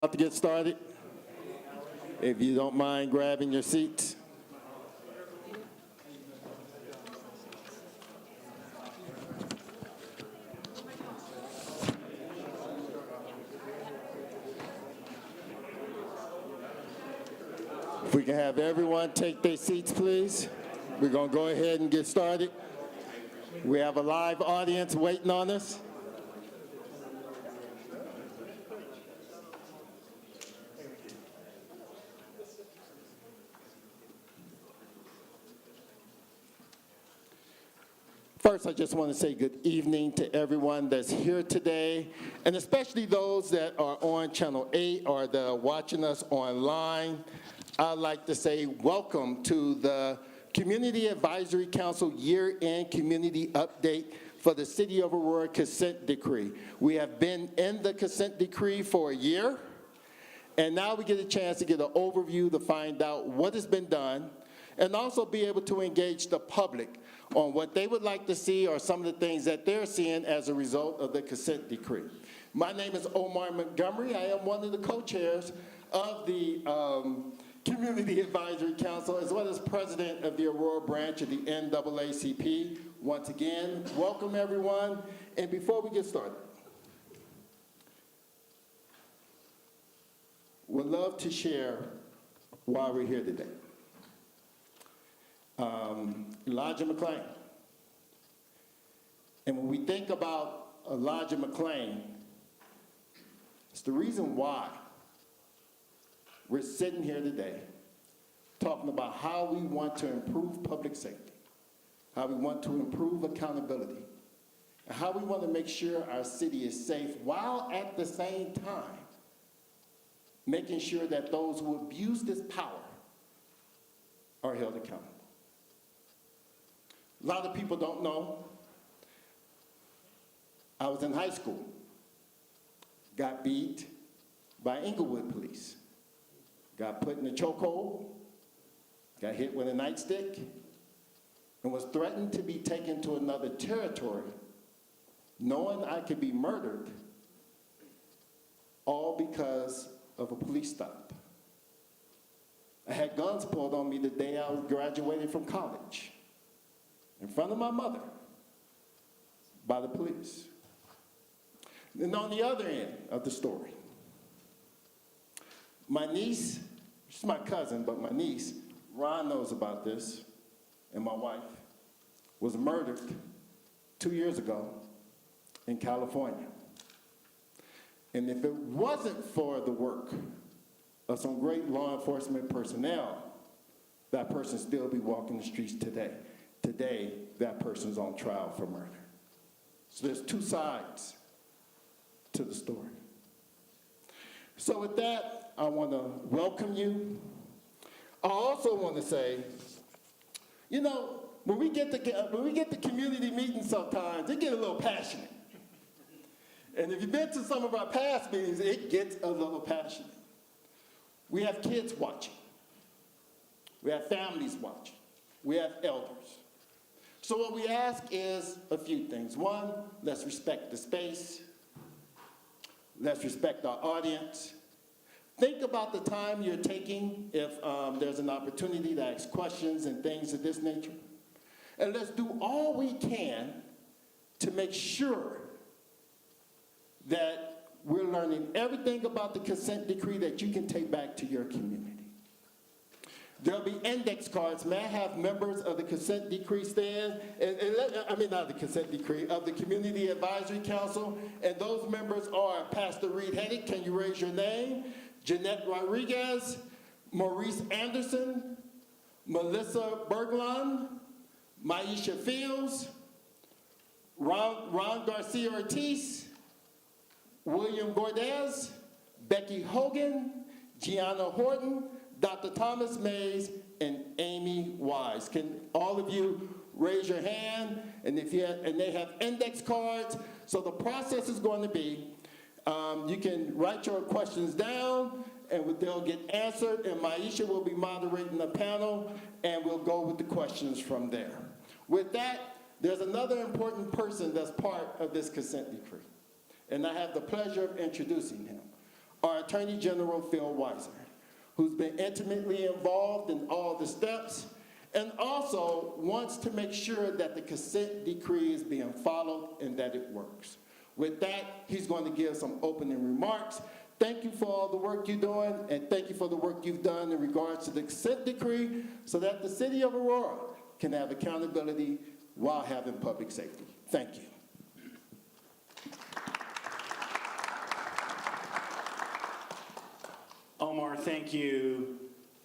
About to get started. If you don't mind grabbing your seats. If we can have everyone take their seats, please. We're going to go ahead and get started. We have a live audience waiting on us. First, I just want to say good evening to everyone that's here today, and especially those that are on Channel 8 or that are watching us online. I'd like to say welcome to the Community Advisory Council year-end community update for the City of Aurora consent decree. We have been in the consent decree for a year, and now we get a chance to get an overview to find out what has been done, and also be able to engage the public on what they would like to see or some of the things that they're seeing as a result of the consent decree. My name is Omar Montgomery. I am one of the co-chairs of the Community Advisory Council, as well as president of the Aurora branch of the NAACP. Once again, welcome everyone. And before we get started, we'd love to share why we're here today. Elijah McClain. And when we think about Elijah McClain, it's the reason why we're sitting here today talking about how we want to improve public safety, how we want to improve accountability, and how we want to make sure our city is safe while at the same time making sure that those who abuse this power are held accountable. A lot of people don't know, I was in high school, got beat by Inglewood police, got put in a chokehold, got hit with a nightstick, and was threatened to be taken to another territory, knowing I could be murdered, all because of a police stop. I had guns pulled on me the day I graduated from college, in front of my mother, by the police. And on the other end of the story, my niece, she's my cousin, but my niece, Ron knows about this, and my wife, was murdered 2 years ago in California. And if it wasn't for the work of some great law enforcement personnel, that person still be walking the streets today. Today, that person's on trial for murder. So there's two sides to the story. So with that, I want to welcome you. I also want to say, you know, when we get to community meetings sometimes, it get a little passionate. And if you've been to some of our past meetings, it gets a little passionate. We have kids watching. We have families watching. We have elders. So what we ask is a few things. One, let's respect the space. Let's respect our audience. Think about the time you're taking if there's an opportunity to ask questions and things of this nature. And let's do all we can to make sure that we're learning everything about the consent decree that you can take back to your community. There'll be index cards. May I have members of the consent decree stand? Not the consent decree, of the Community Advisory Council. And those members are Pastor Reed Heddick, can you raise your name? Jeanette Rodriguez, Maurice Anderson, Melissa Berglund, Maisha Fields, Ron Garcia Ortiz, William Gordez, Becky Hogan, Gianna Horton, Dr. Thomas Mays, and Amy Wise. Can all of you raise your hand? And they have index cards. So the process is going to be, you can write your questions down, and they'll get answered, and Maisha will be moderating the panel, and we'll go with the questions from there. With that, there's another important person that's part of this consent decree, and I have the pleasure of introducing him. our Attorney General, Phil Weiser, who's been intimately involved in all the steps and also wants to make sure that the consent decree is being followed and that it works. With that, he's going to give some opening remarks. Thank you for all the work you're doing, and thank you for the work you've done in regards to the consent decree so that the city of Aurora can have accountability while having public safety. Thank you. Omar, thank you.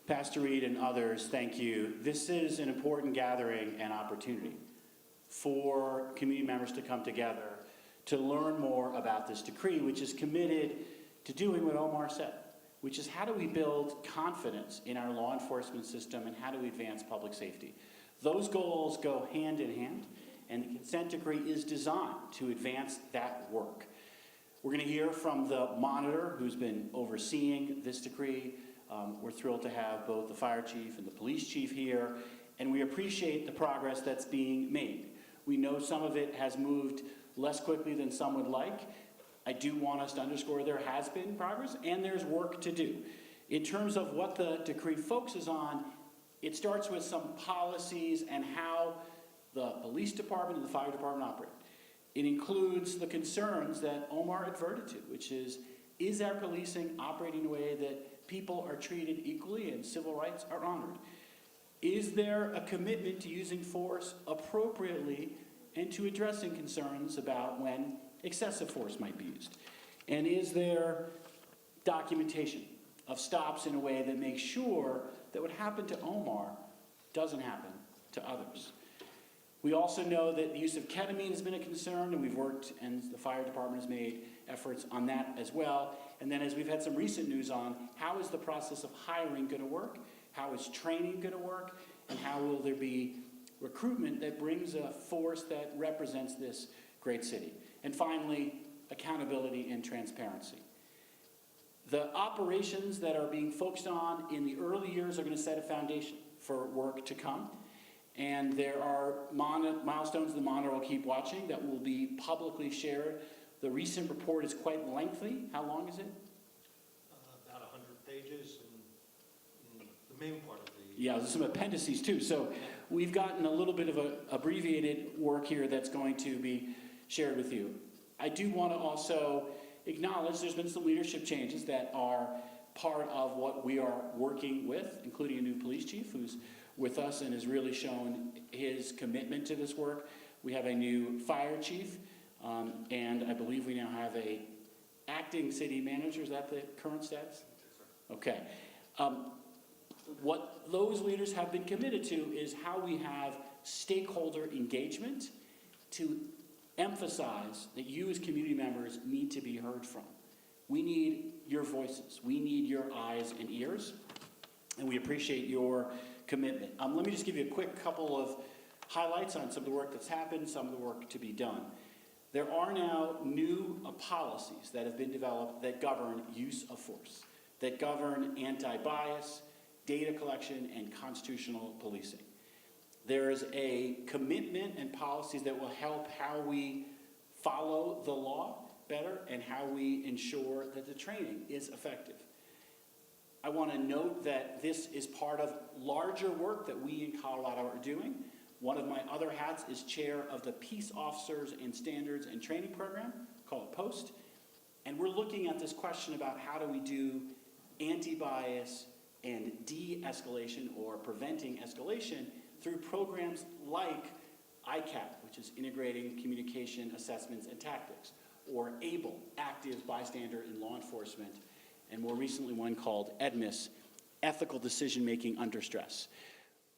Pastor Reed and others, thank you. This is an important gathering and opportunity for community members to come together to learn more about this decree, which is committed to doing what Omar said, which is how do we build confidence in our law enforcement system and how do we advance public safety. Those goals go hand in hand, and the consent decree is designed to advance that work. We're going to hear from the monitor who's been overseeing this decree. We're thrilled to have both the fire chief and the police chief here, and we appreciate the progress that's being made. We know some of it has moved less quickly than some would like. I do want us to underscore there has been progress and there's work to do. In terms of what the decree focuses on, it starts with some policies and how the police department and the fire department operate. It includes the concerns that Omar adverted to, which is our policing operating in a way that people are treated equally and civil rights are honored? Is there a commitment to using force appropriately and to addressing concerns about when excessive force might be used? And is there documentation of stops in a way that makes sure that what happened to Omar doesn't happen to others? We also know that the use of ketamine has been a concern, and we've worked, and the fire department has made efforts on that as well. And then as we've had some recent news on, how is the process of hiring going to work? How is training going to work? And how will there be recruitment that brings a force that represents this great city? And finally, accountability and transparency. The operations that are being focused on in the early years are going to set a foundation for work to come. And there are milestones the monitor will keep watching that will be publicly shared. The recent report is quite lengthy. How long is it? About 100 pages, and the main part of the... Yeah, there's some appendices too. So we've gotten a little bit of a abbreviated work here that's going to be shared with you. I do want to also acknowledge there's been some leadership changes that are part of what we are working with, including a new police chief who's with us and has really shown his commitment to this work. We have a new fire chief, and I believe we now have a acting city manager. Is that the current status? Okay. What those leaders have been committed to is how we have stakeholder engagement to emphasize that you as community members need to be heard from. We need your voices. We need your eyes and ears, and we appreciate your commitment. Let me just give you a quick couple of highlights on some of the work that's happened, some of the work to be done. There are now new policies that have been developed that govern use of force, that govern anti-bias, data collection, and constitutional policing. There is a commitment and policies that will help how we follow the law better and how we ensure that the training is effective. I want to note that this is part of larger work that we in Colorado are doing. One of my other hats is chair of the Peace Officers and Standards and Training Program, called POST. And we're looking at this question about how do we do anti-bias and de-escalation or preventing escalation through programs like ICAP, which is Integrating Communication Assessments and Tactics, or ABLE, Active Bystander in Law Enforcement, and more recently one called EDMIS, Ethical Decision Making Under Stress.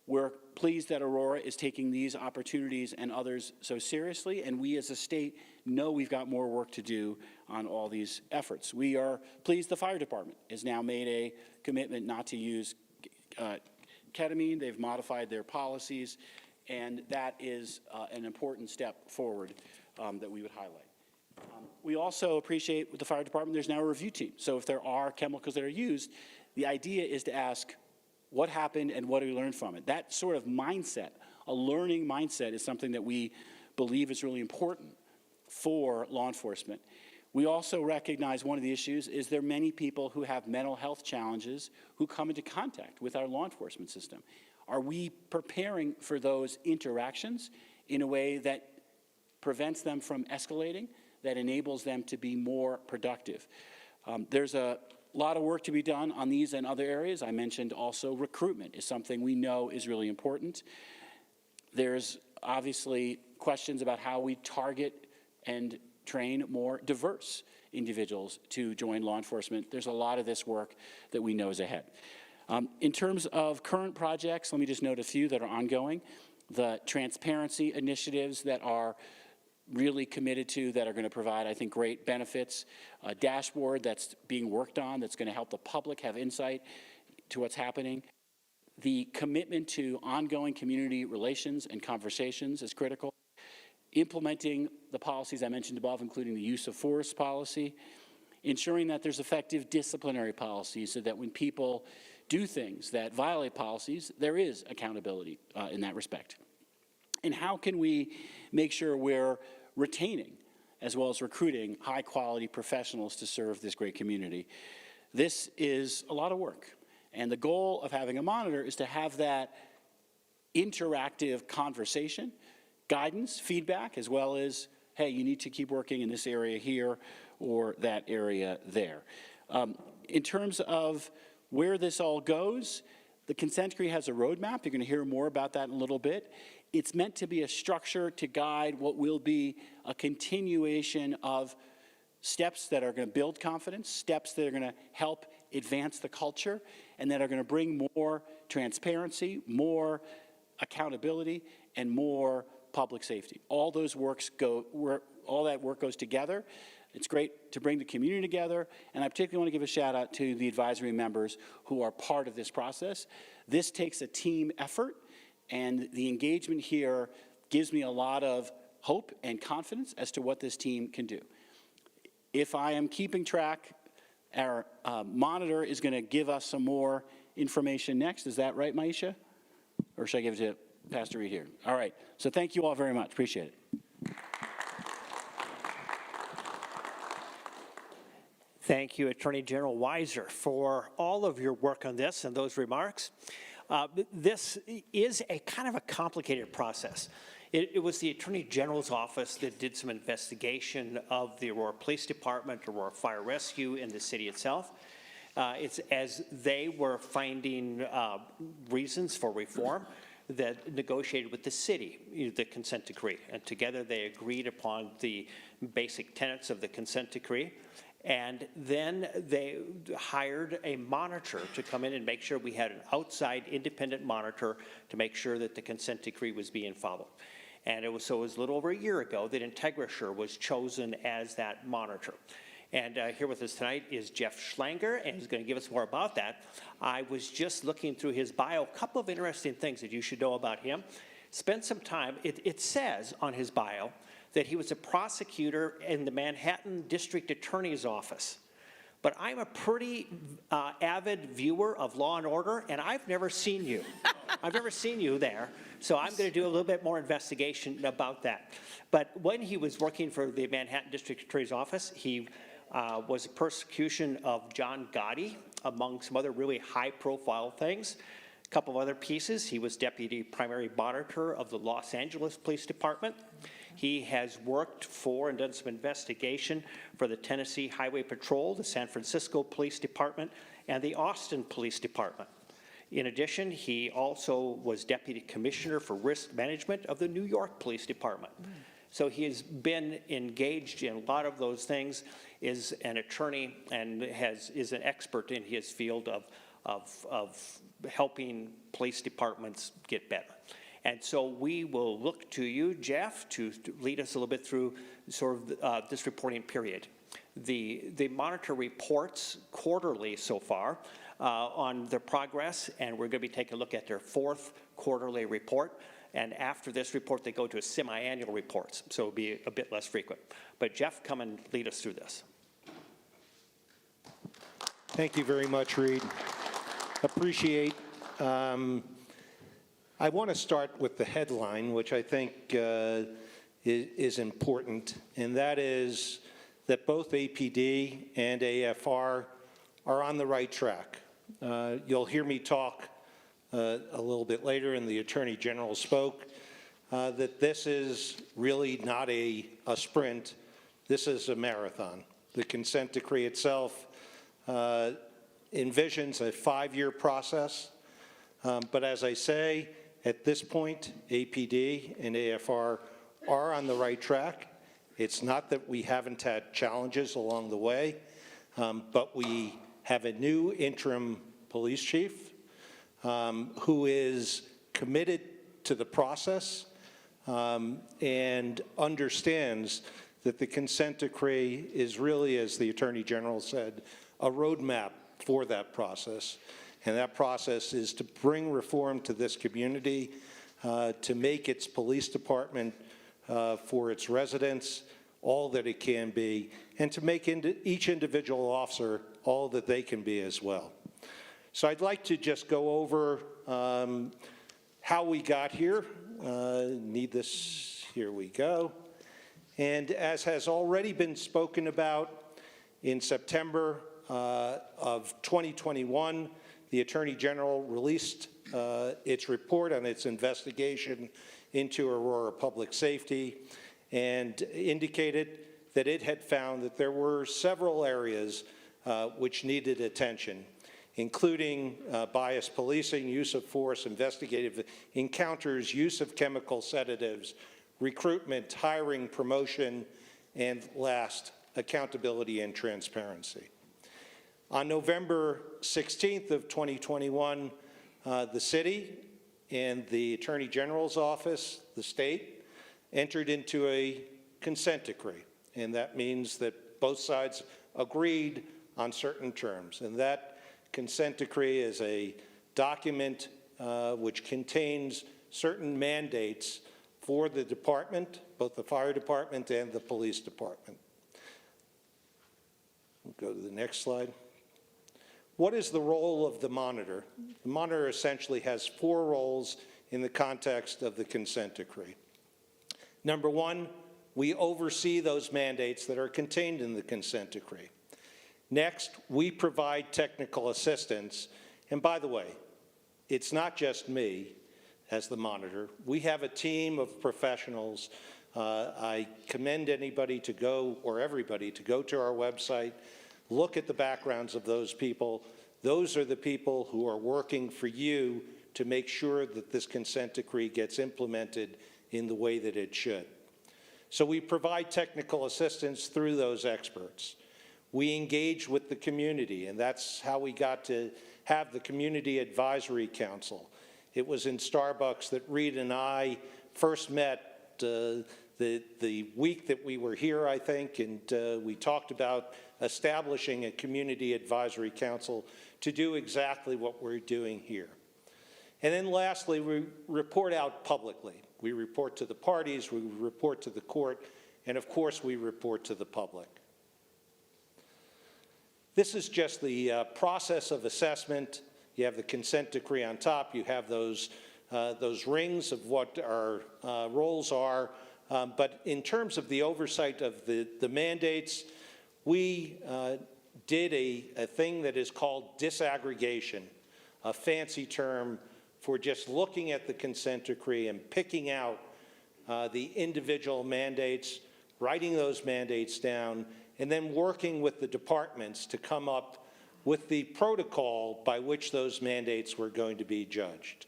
We're pleased that Aurora is taking these opportunities and others so seriously, and we as a state know we've got more work to do on all these efforts. We are pleased the fire department has now made a commitment not to use ketamine. They've modified their policies, and that is an important step forward that we would highlight. We also appreciate with the fire department there's now a review team. So if there are chemicals that are used, the idea is to ask what happened and what do we learn from it. That sort of mindset, a learning mindset, is something that we believe is really important for law enforcement. We also recognize one of the issues is there are many people who have mental health challenges who come into contact with our law enforcement system. Are we preparing for those interactions in a way that prevents them from escalating, that enables them to be more productive? There's a lot of work to be done on these and other areas. I mentioned also recruitment is something we know is really important. There's obviously questions about how we target and train more diverse individuals to join law enforcement. There's a lot of this work that we know is ahead. In terms of current projects, let me just note a few that are ongoing. The transparency initiatives that are really committed to, that are going to provide, I think, great benefits. A dashboard that's being worked on that's going to help the public have insight to what's happening. The commitment to ongoing community relations and conversations is critical. Implementing the policies I mentioned above, including the use of force policy. Ensuring that there's effective disciplinary policies so that when people do things that violate policies, there is accountability in that respect. And how can we make sure we're retaining as well as recruiting high-quality professionals to serve this great community? This is a lot of work. And the goal of having a monitor is to have that interactive conversation, guidance, feedback, as well as, hey, you need to keep working in this area here or that area there. In terms of where this all goes, the consent decree has a roadmap. You're going to hear more about that in a little bit. It's meant to be a structure to guide what will be a continuation of steps that are going to build confidence, steps that are going to help advance the culture, and that are going to bring more transparency, more accountability, and more public safety. All that work goes together. It's great to bring the community together, and I particularly want to give a shout out to the advisory members who are part of this process. This takes a team effort, and the engagement here gives me a lot of hope and confidence as to what this team can do. If I am keeping track, our monitor is going to give us some more information next. Is that right, Maisha? Or should I give it to Pastor Reed here? All right. So thank you all very much. Appreciate it. Thank you, Attorney General Weiser, for all of your work on this and those remarks. This is a kind of a complicated process. It was the Attorney General's office that did some investigation of the Aurora Police Department, Aurora Fire Rescue, and the city itself. It's as they were finding reasons for reform that negotiated with the city the consent decree. And together they agreed upon the basic tenets of the consent decree. And then they hired a monitor to come in and make sure we had an outside independent monitor to make sure that the consent decree was being followed. And it was a little over a year ago that IntegraSure was chosen as that monitor. And here with us tonight is Jeff Schlanger, and he's going to give us more about that. I was just looking through his bio, a couple of interesting things that you should know about him. Spent some time, it says on his bio that he was a prosecutor in the Manhattan District Attorney's Office. But I'm a pretty avid viewer of Law and Order, and I've never seen you. I've never seen you there. So I'm going to do a little bit more investigation about that. But when he was working for the Manhattan District Attorney's Office, he was a persecution of John Gotti, among some other really high-profile things. A couple of other pieces. He was Deputy Primary Monitor of the Los Angeles Police Department. He has worked for and done some investigation for the Tennessee Highway Patrol, the San Francisco Police Department, and the Austin Police Department. In addition, he also was Deputy Commissioner for Risk Management of the New York Police Department. So he has been engaged in a lot of those things, is an attorney, and is an expert in his field of helping police departments get better. And so we will look to you, Jeff, to lead us a little bit through sort of this reporting period. The monitor reports quarterly so far on their progress, and we're going to be taking a look at their fourth quarterly report. And after this report, they go to a semi-annual reports, so it'll be a bit less frequent. But Jeff, come and lead us through this. Thank you very much, Reed. Appreciate. I want to start with the headline, which I think is important, and that is that both APD and AFR are on the right track. You'll hear me talk a little bit later, and the Attorney General spoke, that this is really not a sprint. This is a marathon. The consent decree itself envisions a 5-year process. But as I say, at this point, APD and AFR are on the right track. It's not that we haven't had challenges along the way, but we have a new interim police chief who is committed to the process and understands that the consent decree is really, as the Attorney General said, a roadmap for that process. And that process is to bring reform to this community, to make its police department for its residents all that it can be, and to make each individual officer all that they can be as well. So I'd like to just go over how we got here. Need this, here we go. And as has already been spoken about, in September of 2021, the Attorney General released its report on its investigation into Aurora Public Safety and indicated that it had found that there were several areas which needed attention, including bias policing, use of force, investigative encounters, use of chemical sedatives, recruitment, hiring, promotion, and last, accountability and transparency. On November 16th of 2021, the city and the Attorney General's office, the state, entered into a consent decree. And that means that both sides agreed on certain terms. And that consent decree is a document which contains certain mandates for the department, both the fire department and the police department. We'll go to the next slide. What is the role of the monitor? The monitor essentially has 4 roles in the context of the consent decree. Number 1, we oversee those mandates that are contained in the consent decree. Next, we provide technical assistance. And by the way, it's not just me as the monitor. We have a team of professionals. I commend anybody to go, or everybody, to go to our website, look at the backgrounds of those people. Those are the people who are working for you to make sure that this consent decree gets implemented in the way that it should. So we provide technical assistance through those experts. We engage with the community, and that's how we got to have the Community Advisory Council. It was in Starbucks that Reed and I first met the week that we were here, I think, and we talked about establishing a Community Advisory Council to do exactly what we're doing here. And then lastly, we report out publicly. We report to the parties, we report to the court, and of course we report to the public. This is just the process of assessment. You have the consent decree on top. You have those rings of what our roles are. But in terms of the oversight of the mandates, we did a thing that is called disaggregation, a fancy term for just looking at the consent decree and picking out the individual mandates, writing those mandates down, and then working with the departments to come up with the protocol by which those mandates were going to be judged.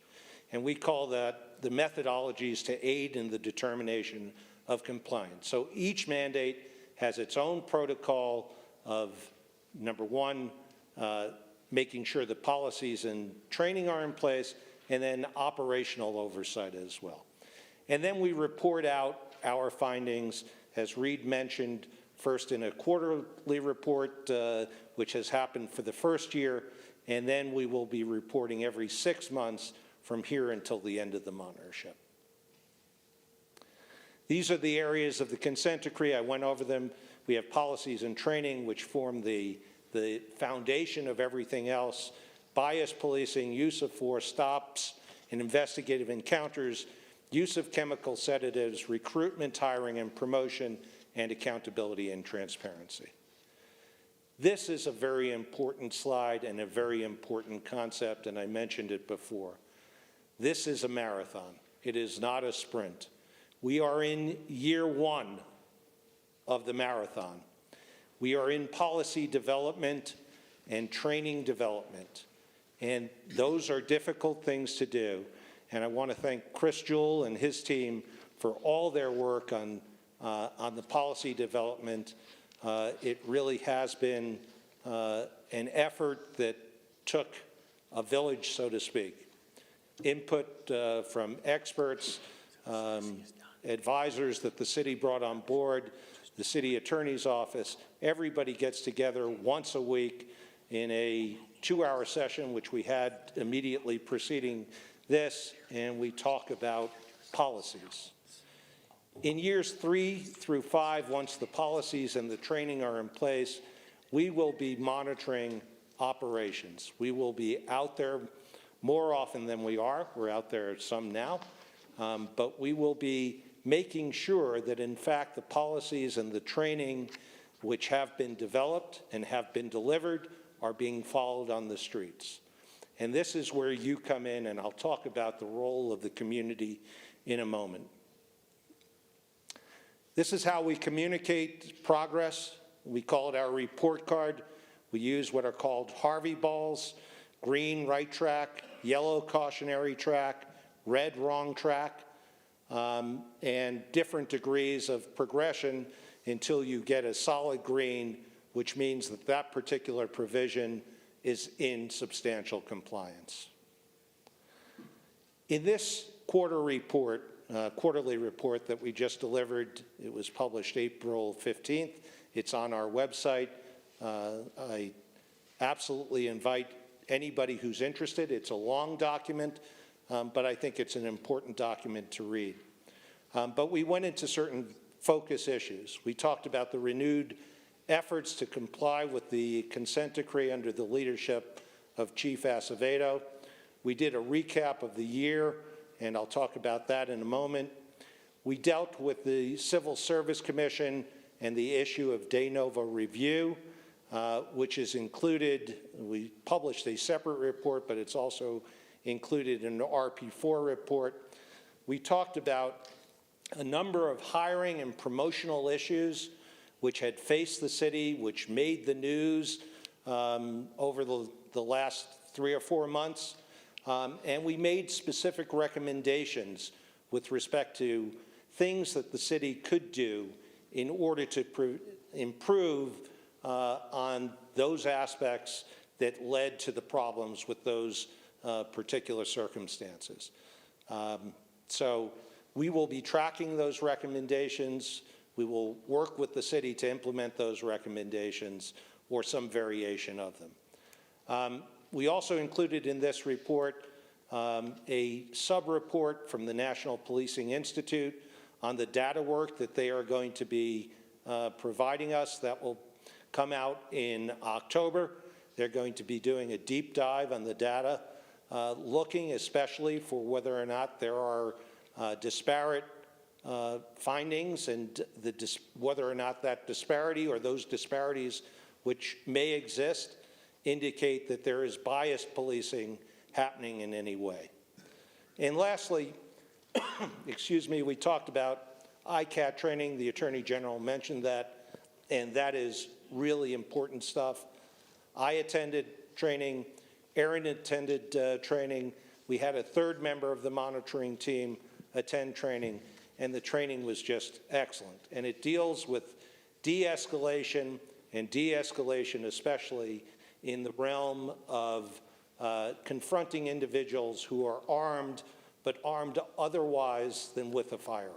And we call that the methodologies to aid in the determination of compliance. So each mandate has its own protocol of, number 1, making sure the policies and training are in place, and then operational oversight as well. And then we report out our findings, as Reed mentioned, first in a quarterly report, which has happened for the first year, and then we will be reporting every 6 months from here until the end of the monitorship. These are the areas of the consent decree. I went over them. We have policies and training, which form the foundation of everything else. Bias policing, use of force, stops and investigative encounters, use of chemical sedatives, recruitment, hiring, and promotion, and accountability and transparency. This is a very important slide and a very important concept, and I mentioned it before. This is a marathon. It is not a sprint. We are in year one of the marathon. We are in policy development and training development, and those are difficult things to do. And I want to thank Chris Jewell and his team for all their work on the policy development. It really has been an effort that took a village, so to speak. Input from experts, advisors that the city brought on board, the city attorney's office. Everybody gets together once a week in a 2-hour session, which we had immediately preceding this, and we talk about policies. In years 3 through 5, once the policies and the training are in place, we will be monitoring operations. We will be out there more often than we are. We're out there some now, but we will be making sure that in fact the policies and the training which have been developed and have been delivered are being followed on the streets. And this is where you come in, and I'll talk about the role of the community in a moment. This is how we communicate progress. We call it our report card. We use what are called Harvey balls: green, right track; yellow, cautionary track; red, wrong track, and different degrees of progression until you get a solid green, which means that that particular provision is in substantial compliance. In this quarterly report that we just delivered, it was published April 15th. It's on our website. I absolutely invite anybody who's interested. It's a long document, but I think it's an important document to read. But we went into certain focus issues. We talked about the renewed efforts to comply with the consent decree under the leadership of Chief Acevedo. We did a recap of the year, and I'll talk about that in a moment. We dealt with the Civil Service Commission and the issue of de novo review, which is included. We published a separate report, but it's also included in the RP4 report. We talked about a number of hiring and promotional issues which had faced the city, which made the news over the last 3 or 4 months. And we made specific recommendations with respect to things that the city could do in order to improve on those aspects that led to the problems with those particular circumstances. So we will be tracking those recommendations. We will work with the city to implement those recommendations or some variation of them. We also included in this report a sub-report from the National Policing Institute on the data work that they are going to be providing us. That will come out in October. They're going to be doing a deep dive on the data, looking especially for whether or not there are disparate findings and whether or not that disparity or those disparities which may exist indicate that there is biased policing happening in any way. And lastly, excuse me, we talked about ICAT training. The Attorney General mentioned that, and that is really important stuff. I attended training. Aaron attended training. We had a third member of the monitoring team attend training, and the training was just excellent. And it deals with de-escalation, and de-escalation especially in the realm of confronting individuals who are armed, but armed otherwise than with a firearm.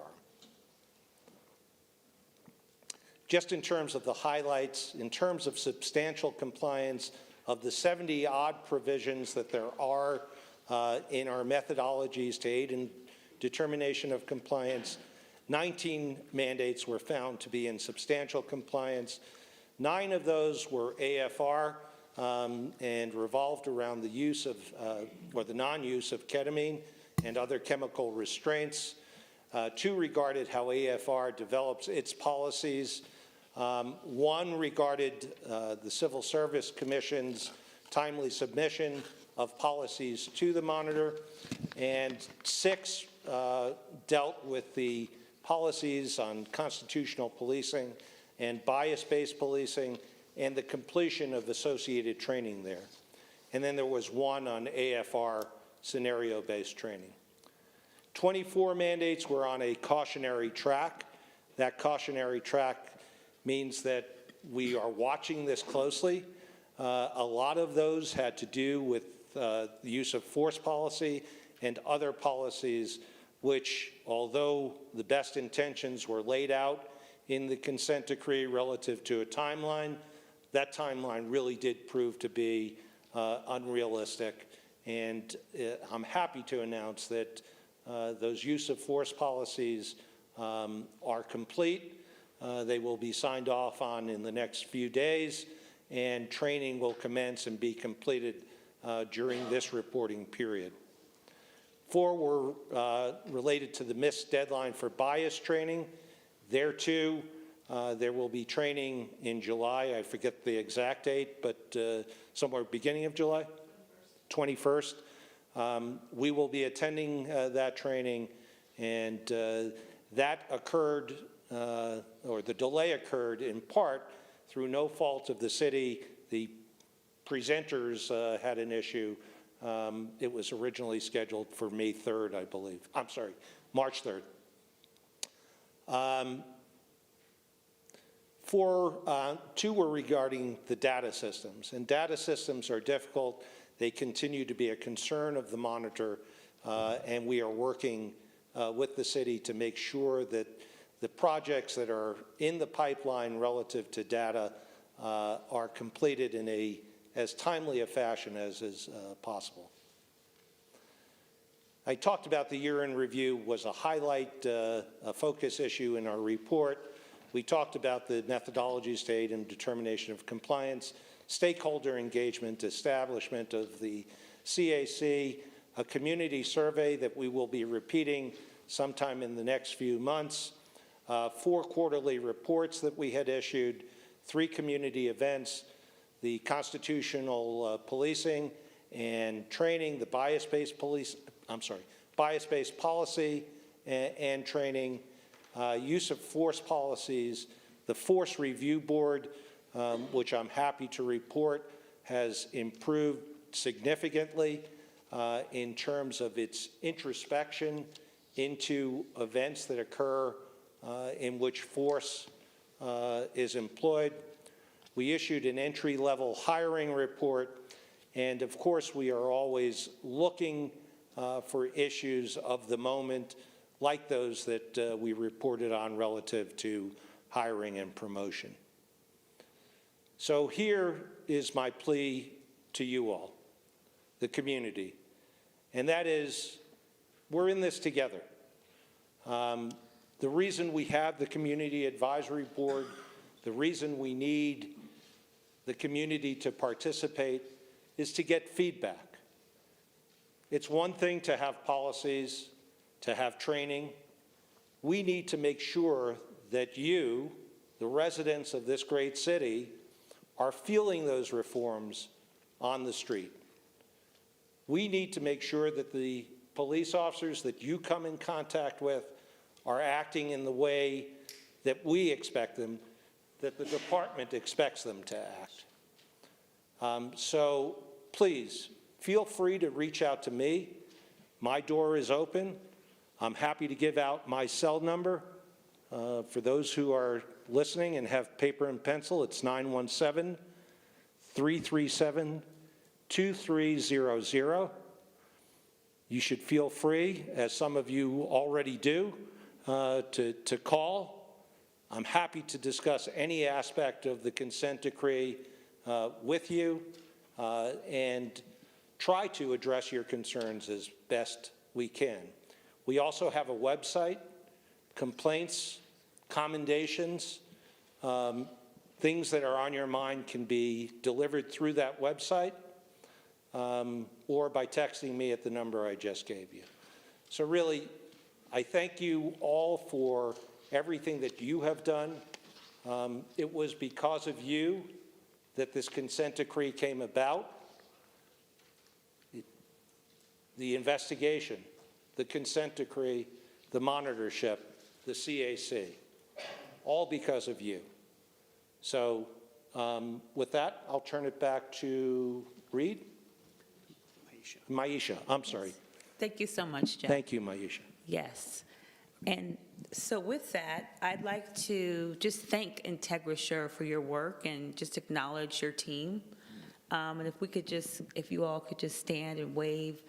Just in terms of the highlights, in terms of substantial compliance, of the 70-odd provisions that there are in our methodologies to aid in determination of compliance, 19 mandates were found to be in substantial compliance. 9 of those were AFR and revolved around the use of, or the non-use of ketamine and other chemical restraints. Two regarded how AFR develops its policies. One regarded the Civil Service Commission's timely submission of policies to the monitor, and 6 dealt with the policies on constitutional policing and bias-based policing and the completion of associated training there. And then there was 1 on AFR scenario-based training. 24 mandates were on a cautionary track. That cautionary track means that we are watching this closely. A lot of those had to do with the use of force policy and other policies which, although the best intentions were laid out in the consent decree relative to a timeline, that timeline really did prove to be unrealistic. And I'm happy to announce that those use of force policies are complete. They will be signed off on in the next few days, and training will commence and be completed during this reporting period. 4 were related to the missed deadline for bias training. There too, there will be training in July. I forget the exact date, but somewhere beginning of July? 21st. We will be attending that training, and that occurred, or the delay occurred in part through no fault of the city. The presenters had an issue. It was originally scheduled for May 3rd, I believe. I'm sorry, March 3rd. 2 were regarding the data systems, and data systems are difficult. They continue to be a concern of the monitor, and we are working with the city to make sure that the projects that are in the pipeline relative to data are completed in as timely a fashion as is possible. I talked about the year-end review was a highlight, a focus issue in our report. We talked about the methodologies to aid in determination of compliance, stakeholder engagement, establishment of the CAC, a community survey that we will be repeating sometime in the next few months, 4 quarterly reports that we had issued, 3 community events, the constitutional policing and training, the bias-based policy and training, use of force policies, the Force Review Board, which I'm happy to report has improved significantly in terms of its introspection into events that occur in which force is employed. We issued an entry-level hiring report, and of course we are always looking for issues of the moment like those that we reported on relative to hiring and promotion. So here is my plea to you all, the community, and that is we're in this together. The reason we have the Community Advisory Board, the reason we need the community to participate is to get feedback. It's one thing to have policies, to have training. We need to make sure that you, the residents of this great city, are feeling those reforms on the street. We need to make sure that the police officers that you come in contact with are acting in the way that we expect them, that the department expects them to act. So please, feel free to reach out to me. My door is open. I'm happy to give out my cell number. For those who are listening and have paper and pencil, it's 917-337-2300. You should feel free, as some of you already do, to call. I'm happy to discuss any aspect of the consent decree with you and try to address your concerns as best we can. We also have a website, complaints, commendations, things that are on your mind can be delivered through that website or by texting me at the number I just gave you. So really, I thank you all for everything that you have done. It was because of you that this consent decree came about. The investigation, the consent decree, the monitorship, the CAC, all because of you. So with that, I'll turn it back to Reed? Maisha, I'm sorry. Thank you so much, Jeff. Thank you, Maisha. Yes. And so with that, I'd like to just thank IntegraSure for your work and just acknowledge your team. And if you all could just stand and wave.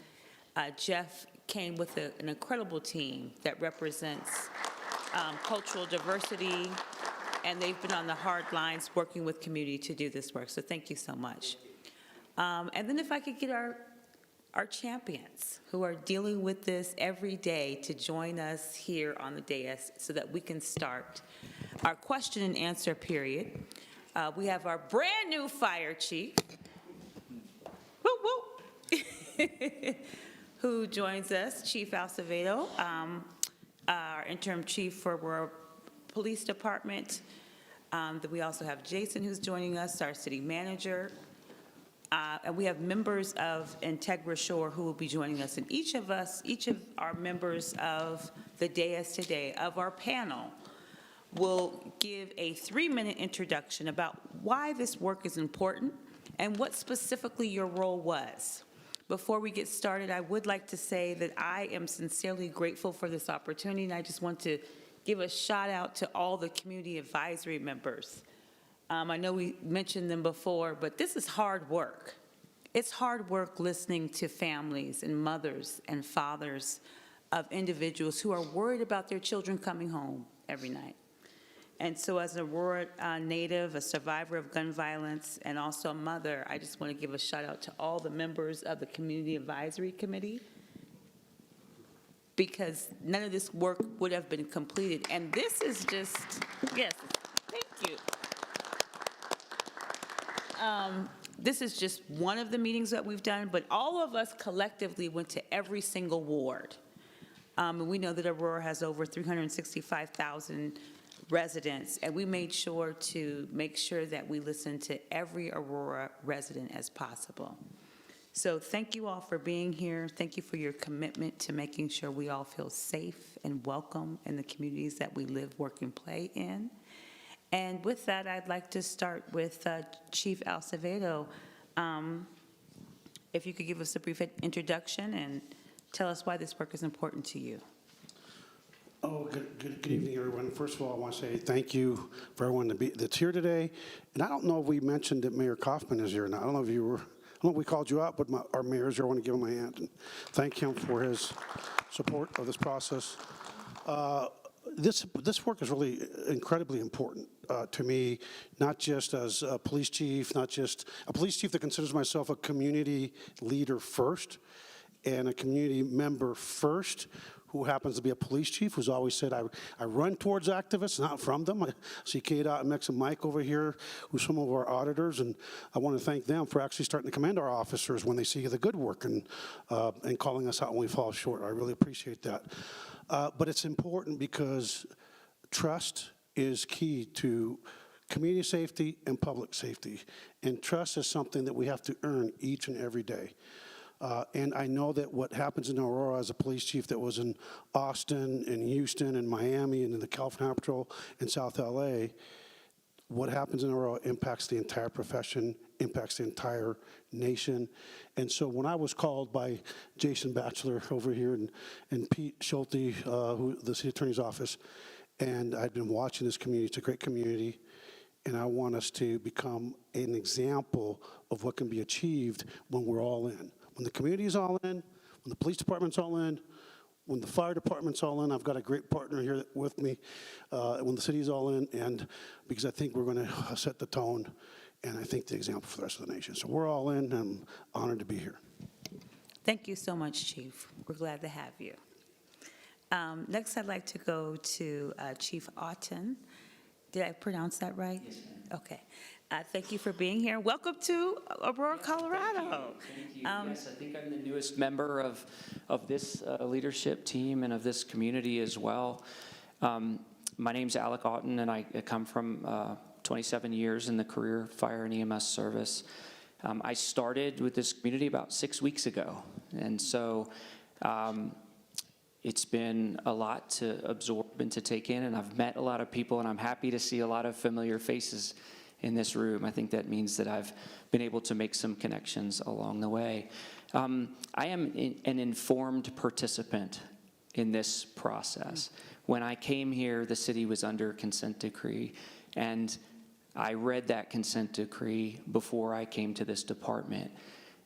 Jeff came with an incredible team that represents cultural diversity, and they've been on the hard lines working with community to do this work. So thank you so much. And then if I could get our champions who are dealing with this every day to join us here on the dais so that we can start our question and answer period. We have our brand new fire chief, woo, woo, who joins us, Chief Acevedo, our interim chief for our police department. Then we also have Jason who's joining us, our city manager. And we have members of IntegraSure who will be joining us. And each of our members of the dais today, of our panel, will give a 3-minute introduction about why this work is important and what specifically your role was. Before we get started, I would like to say that I am sincerely grateful for this opportunity, and I just want to give a shout out to all the community advisory members. I know we mentioned them before, but this is hard work. It's hard work listening to families and mothers and fathers of individuals who are worried about their children coming home every night. And so as an Aurora native, a survivor of gun violence, and also a mother, I just want to give a shout out to all the members of the Community Advisory Committee, because none of this work would have been completed. And this is just, yes, thank you. This is just one of the meetings that we've done, but all of us collectively went to every single ward. And we know that Aurora has over 365,000 residents, and we made sure that we listen to every Aurora resident as possible. So thank you all for being here. Thank you for your commitment to making sure we all feel safe and welcome in the communities that we live, work, and play in. And with that, I'd like to start with Chief Acevedo. If you could give us a brief introduction and tell us why this work is important to you. Oh, good evening, everyone. First of all, I want to say thank you for everyone that's here today. And I don't know if we mentioned that Mayor Kaufman is here or not. I don't know if you were, I don't know if we called you out, but our mayor's here. I want to give him a hand and thank him for his support of this process. This work is really incredibly important to me, not just as a police chief, not just a police chief that considers myself a community leader first and a community member first, who happens to be a police chief, who's always said, I run towards activists, not from them. I see Kate Ottemex and Mike over here, who's some of our auditors, and I want to thank them for actually starting to commend our officers when they see the good work and calling us out when we fall short. I really appreciate that. But it's important because trust is key to community safety and public safety. And trust is something that we have to earn each and every day. And I know that what happens in Aurora as a police chief that was in Austin and Houston and Miami and in the California Patrol in South LA, what happens in Aurora impacts the entire profession, impacts the entire nation. And so when I was called by Jason Batchelor over here and Pete Schulte, who the city attorney's office, and I'd been watching this community, it's a great community, and I want us to become an example of what can be achieved when we're all in. When the community is all in, when the police department's all in, when the fire department's all in, I've got a great partner here with me, when the city's all in, and because I think we're going to set the tone and I think the example for the rest of the nation. So we're all in, and I'm honored to be here. Thank you so much, Chief. We're glad to have you. Next, I'd like to go to Chief Otten. Did I pronounce that right? Yes, ma'am. Okay. Thank you for being here. Welcome to Aurora, Colorado. Thank you. Yes, I think I'm the newest member of this leadership team and of this community as well. My name's Alec Otten, and I come from 27 years in the career fire and EMS service. I started with this community about 6 weeks ago, and so it's been a lot to absorb and to take in, and I've met a lot of people, and I'm happy to see a lot of familiar faces in this room. I think that means that I've been able to make some connections along the way. I am an informed participant in this process. When I came here, the city was under consent decree, and I read that consent decree before I came to this department.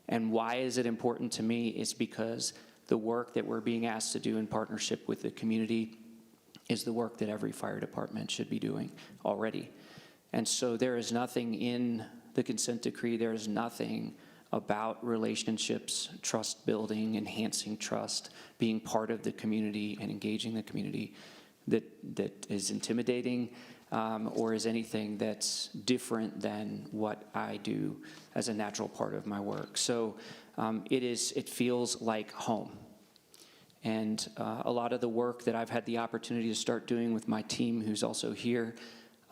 And why is it important to me? It's because the work that we're being asked to do in partnership with the community is the work that every fire department should be doing already. And so there is nothing in the consent decree, there is nothing about relationships, trust building, enhancing trust, being part of the community and engaging the community that is intimidating or is anything that's different than what I do as a natural part of my work. So it feels like home. And a lot of the work that I've had the opportunity to start doing with my team, who's also here,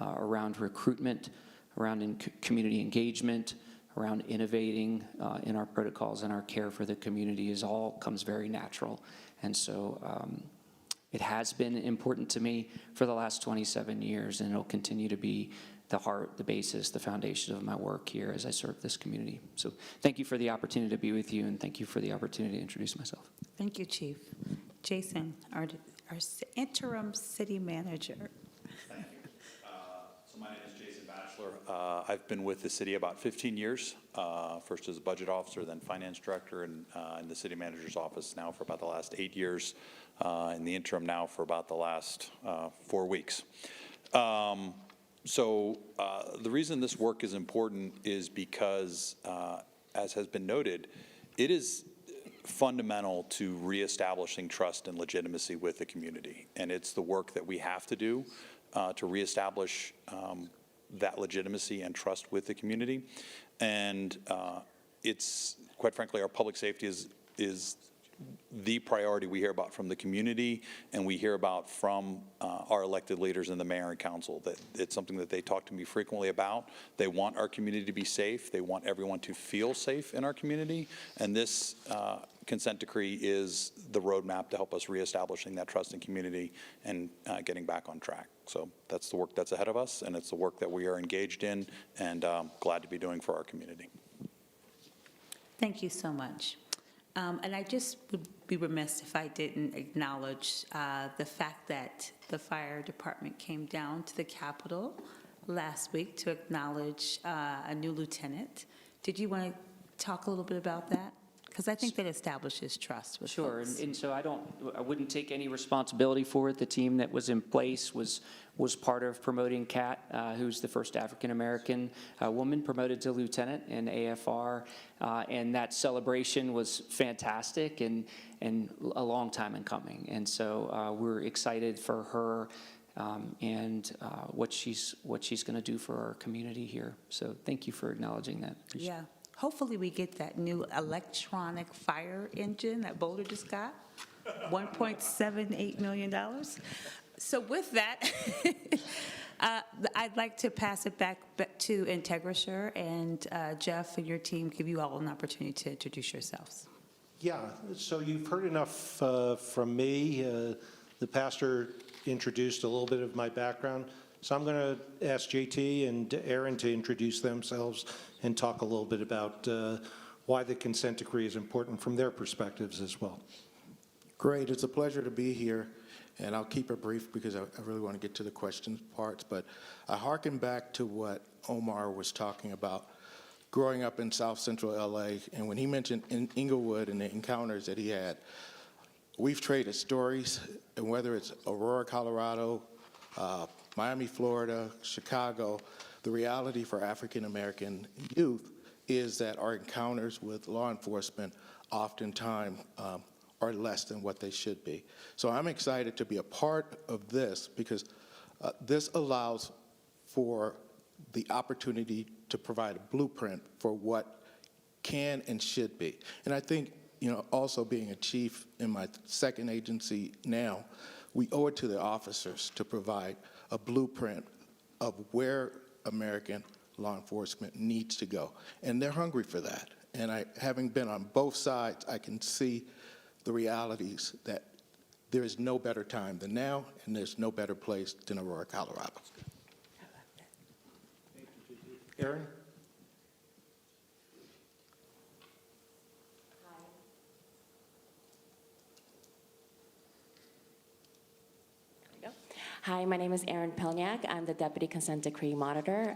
around recruitment, around community engagement, around innovating in our protocols and our care for the community comes very natural. And so it has been important to me for the last 27 years, and it'll continue to be the heart, the basis, the foundation of my work here as I serve this community. So thank you for the opportunity to be with you, and thank you for the opportunity to introduce myself. Thank you, Chief. Jason, our interim city manager. Thank you. So my name is Jason Batchelor. I've been with the city about 15 years, first as a budget officer, then finance director, and in the city manager's office now for about the last 8 years, in the interim now for about the last 4 weeks. So the reason this work is important is because, as has been noted, it is fundamental to reestablishing trust and legitimacy with the community. And it's the work that we have to do to reestablish that legitimacy and trust with the community. And it's, quite frankly, our public safety is the priority we hear about from the community, and we hear about from our elected leaders and the mayor and council. That it's something that they talk to me frequently about. They want our community to be safe. They want everyone to feel safe in our community. And this consent decree is the roadmap to help us reestablishing that trust in community and getting back on track. So that's the work that's ahead of us, and it's the work that we are engaged in and glad to be doing for our community. Thank you so much. And I just would be remiss if I didn't acknowledge the fact that the fire department came down to the Capitol last week to acknowledge a new lieutenant. Did you want to talk a little bit about that? Because I think that establishes trust with Sure, folks. and so I wouldn't take any responsibility for it. The team that was in place was part of promoting Kat, who's the first African-American woman promoted to lieutenant in AFR, and that celebration was fantastic and a long time in coming. And so we're excited for her and what she's going to do for our community here. So thank you for acknowledging that. Appreciate Yeah. Hopefully we get that new electronic fire engine that Boulder just got, $1.78 million. So with that, I'd like to pass it back to IntegraSure, and Jeff and your team give you all an opportunity to introduce yourselves. Yeah, so you've heard enough from me. The pastor introduced a little bit of my background. So I'm going to ask JT and Aaron to introduce themselves and talk a little bit about why the consent decree is important from their perspectives as well. Great. It's a pleasure to be here. And I'll keep it brief because I really want to get to the question parts. But I hearken back to what Omar was talking about growing up in South Central LA. And when he mentioned in Inglewood and the encounters that he had, we've traded stories, and whether it's Aurora, Colorado, Miami, Florida, Chicago, the reality for African-American youth is that our encounters with law enforcement oftentimes are less than what they should be. So I'm excited to be a part of this because this allows for the opportunity to provide a blueprint for what can and should be. And I think, also being a chief in my second agency now, we owe it to the officers to provide a blueprint of where American law enforcement needs to go. And they're hungry for that. And having been on both sides, I can see the realities that there is no better time than now, and there's no better place than Aurora, Colorado. Aaron? Hi, my name is Erin Pelniak. I'm the Deputy Consent Decree Monitor.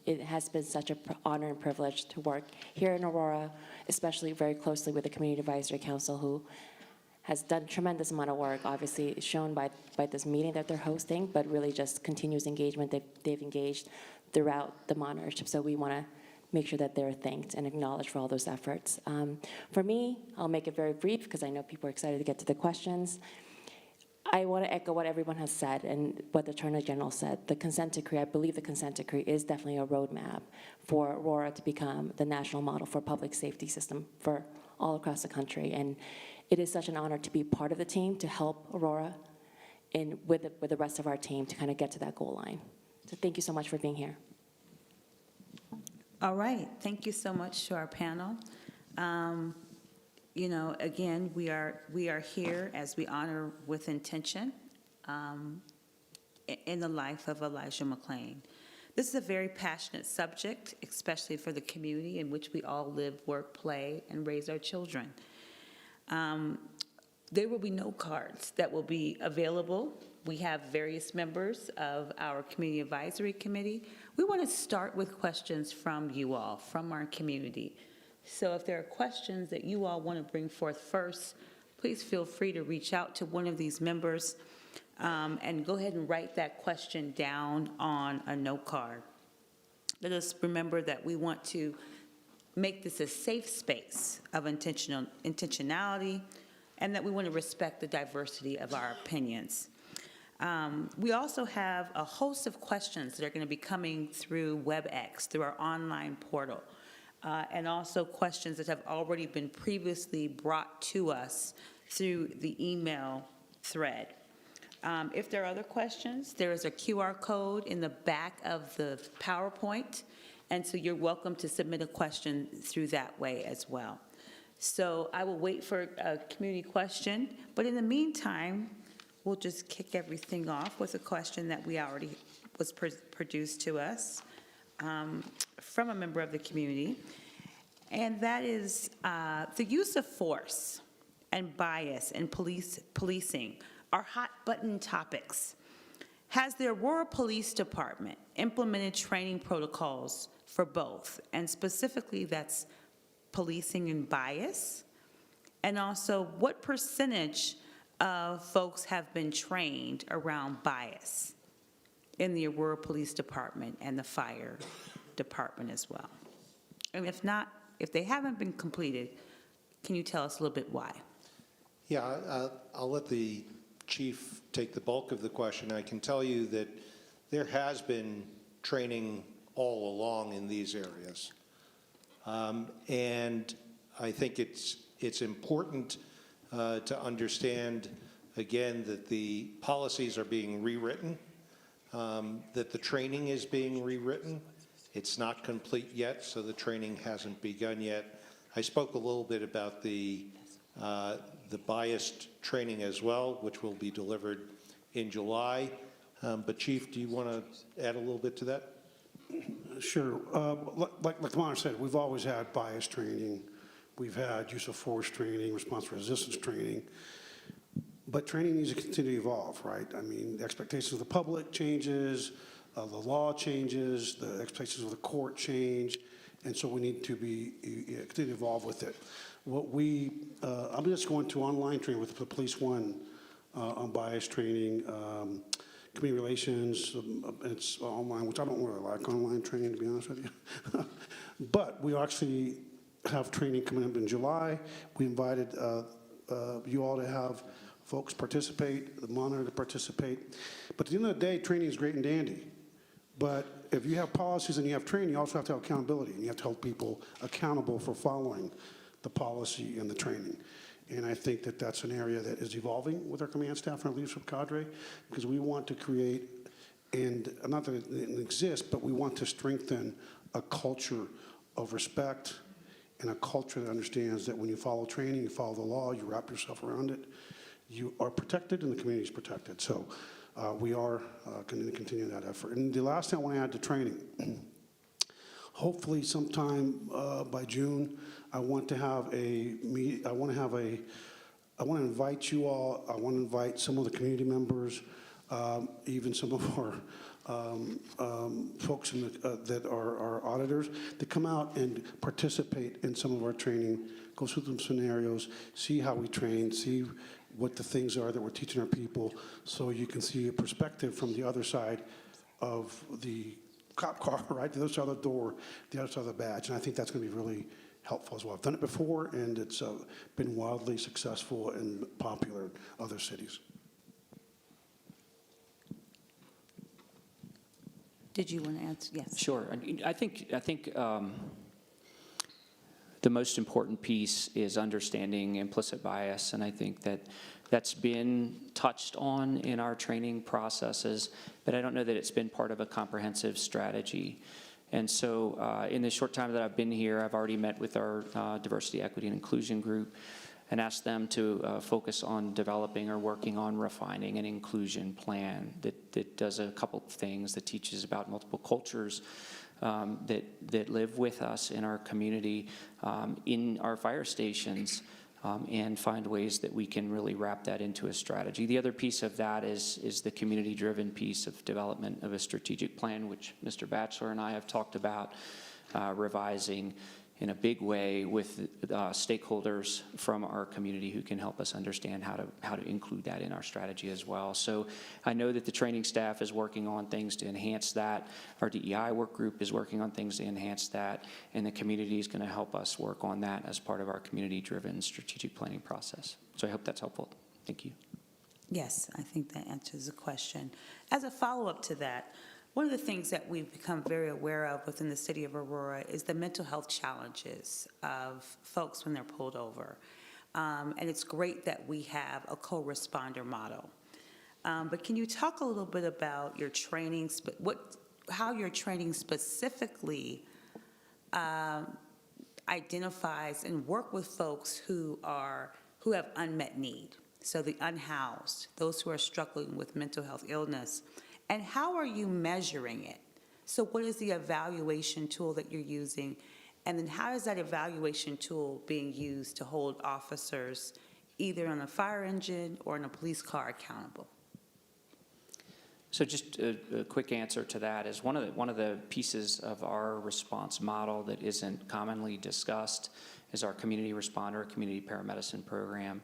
It has been such an honor and privilege to work here in Aurora, especially very closely with the Community Advisory Council, who has done a tremendous amount of work, obviously shown by this meeting that they're hosting, but really just continuous engagement. They've engaged throughout the monitorship, so we want to make sure that they're thanked and acknowledged for all those efforts. For me, I'll make it very brief because I know people are excited to get to the questions. I want to echo what everyone has said and what the Attorney General said. The consent decree, I believe the consent decree is definitely a roadmap for Aurora to become the national model for public safety system for all across the country. And it is such an honor to be part of the team to help Aurora and with the rest of our team to kind of get to that goal line. So thank you so much for being here. All right, thank you so much to our panel. Again, we are here as we honor with intention in the life of Elijah McClain. This is a very passionate subject, especially for the community in which we all live, work, play, and raise our children. There will be no cards that will be available. We have various members of our Community Advisory Committee. We want to start with questions from you all, from our community. So if there are questions that you all want to bring forth first, please feel free to reach out to one of these members and go ahead and write that question down on a note card. Let us remember that we want to make this a safe space of intentionality, and that we want to respect the diversity of our opinions. We also have a host of questions that are going to be coming through WebEx, through our online portal. And also questions that have already been previously brought to us through the email thread. If there are other questions, there is a QR code in the back of the PowerPoint, and so you're welcome to submit a question through that way as well. So I will wait for a community question, but in the meantime, we'll just kick everything off with a question that we already was produced to us. From a member of the community, and that is the use of force and bias in policing are hot-button topics. Has the Aurora Police Department implemented training protocols for both, and specifically that's policing and bias? And also, what percentage of folks have been trained around bias in the Aurora Police Department and the Fire Department as well? And if not, if they haven't been completed, can you tell us a little bit why? Yeah, I'll let the chief take the bulk of the question. I can tell you that there has been training all along in these areas. And I think it's important to understand, again, that the policies are being rewritten, that the training is being rewritten. It's not complete yet, so the training hasn't begun yet. I spoke a little bit about the biased training as well, which will be delivered in July. But Chief, do you want to add a little bit to that? Sure. Like the monitor said, we've always had bias training. We've had use of force training, response resistance training. But training needs to continue to evolve, right? I mean, the expectations of the public changes, the law changes, the expectations of the court change, and so we need to continue to evolve with it. I'm just going to online training with the Police One on bias training, community relations. It's online, which I don't really like online training, to be honest with you. But we actually have training coming up in July. We invited you all to have folks participate, the monitor to participate. But at the end of the day, training is great and dandy. But if you have policies and you have training, you also have to have accountability, and you have to hold people accountable for following the policy and the training. And I think that that's an area that is evolving with our command staff and our leadership cadre, because we want to create, and not that it exists, but we want to strengthen a culture of respect and a culture that understands that when you follow training, you follow the law, you wrap yourself around it, you are protected and the community is protected. So we are going to continue that effort. And the last thing I want to add to training, hopefully sometime by June, I want to invite you all, I want to invite some of the community members, even some of our folks that are our auditors, to come out and participate in some of our training, go through some scenarios, see how we train, see what the things are that we're teaching our people, so you can see a perspective from the other side of the cop car, right? The other side of the door, the other side of the badge. And I think that's going to be really helpful as well. I've done it before, and it's been wildly successful and popular in other cities. Did you want to answer? Yes. Sure. I think the most important piece is understanding implicit bias, and I think that that's been touched on in our training processes, but I don't know that it's been part of a comprehensive strategy. And so in the short time that I've been here, I've already met with our diversity, equity, and inclusion group and asked them to focus on developing or working on refining an inclusion plan that does a couple of things, that teaches about multiple cultures that live with us in our community, in our fire stations, and find ways that we can really wrap that into a strategy. The other piece of that is the community-driven piece of development of a strategic plan, which Mr. Batchelor and I have talked about revising in a big way with stakeholders from our community who can help us understand how to include that in our strategy as well. So I know that the training staff is working on things to enhance that. Our DEI work group is working on things to enhance that, and the community is going to help us work on that as part of our community-driven strategic planning process. So I hope that's helpful. Thank you. Yes, I think that answers the question. As a follow-up to that, one of the things that we've become very aware of within the city of Aurora is the mental health challenges of folks when they're pulled over. And it's great that we have a co-responder model. But can you talk a little bit about your training, how your training specifically identifies and work with folks who have unmet need? So the unhoused, those who are struggling with mental health illness. And how are you measuring it? So what is the evaluation tool that you're using? And then how is that evaluation tool being used to hold officers either on a fire engine or in a police car accountable? So just a quick answer to that is one of the pieces of our response model that isn't commonly discussed is our community responder, community paramedicine program.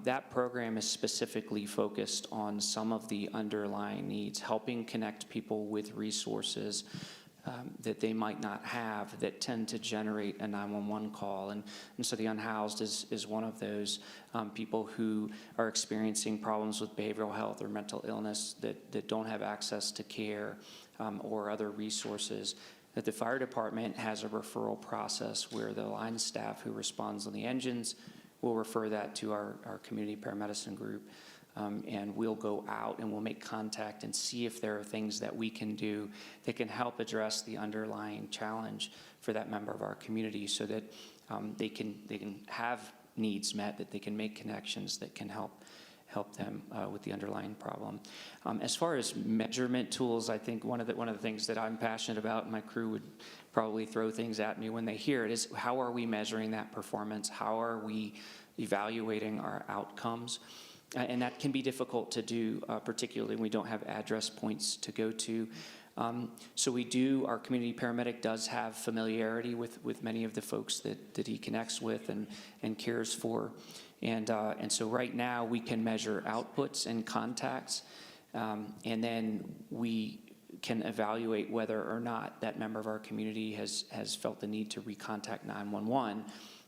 That program is specifically focused on some of the underlying needs, helping connect people with resources that they might not have that tend to generate a 911 call. And so the unhoused is one of those people who are experiencing problems with behavioral health or mental illness that don't have access to care or other resources. That the fire department has a referral process where the line staff who responds on the engines will refer that to our community paramedicine group, and we'll go out and we'll make contact and see if there are things that we can do that can help address the underlying challenge for that member of our community so that they can have needs met, that they can make connections that can help them with the underlying problem. As far as measurement tools, I think one of the things that I'm passionate about, and my crew would probably throw things at me when they hear it, is how are we measuring that performance? How are we evaluating our outcomes? And that can be difficult to do, particularly when we don't have address points to go to. So our community paramedic does have familiarity with many of the folks that he connects with and cares for. And so right now we can measure outputs and contacts, and then we can evaluate whether or not that member of our community has felt the need to recontact 911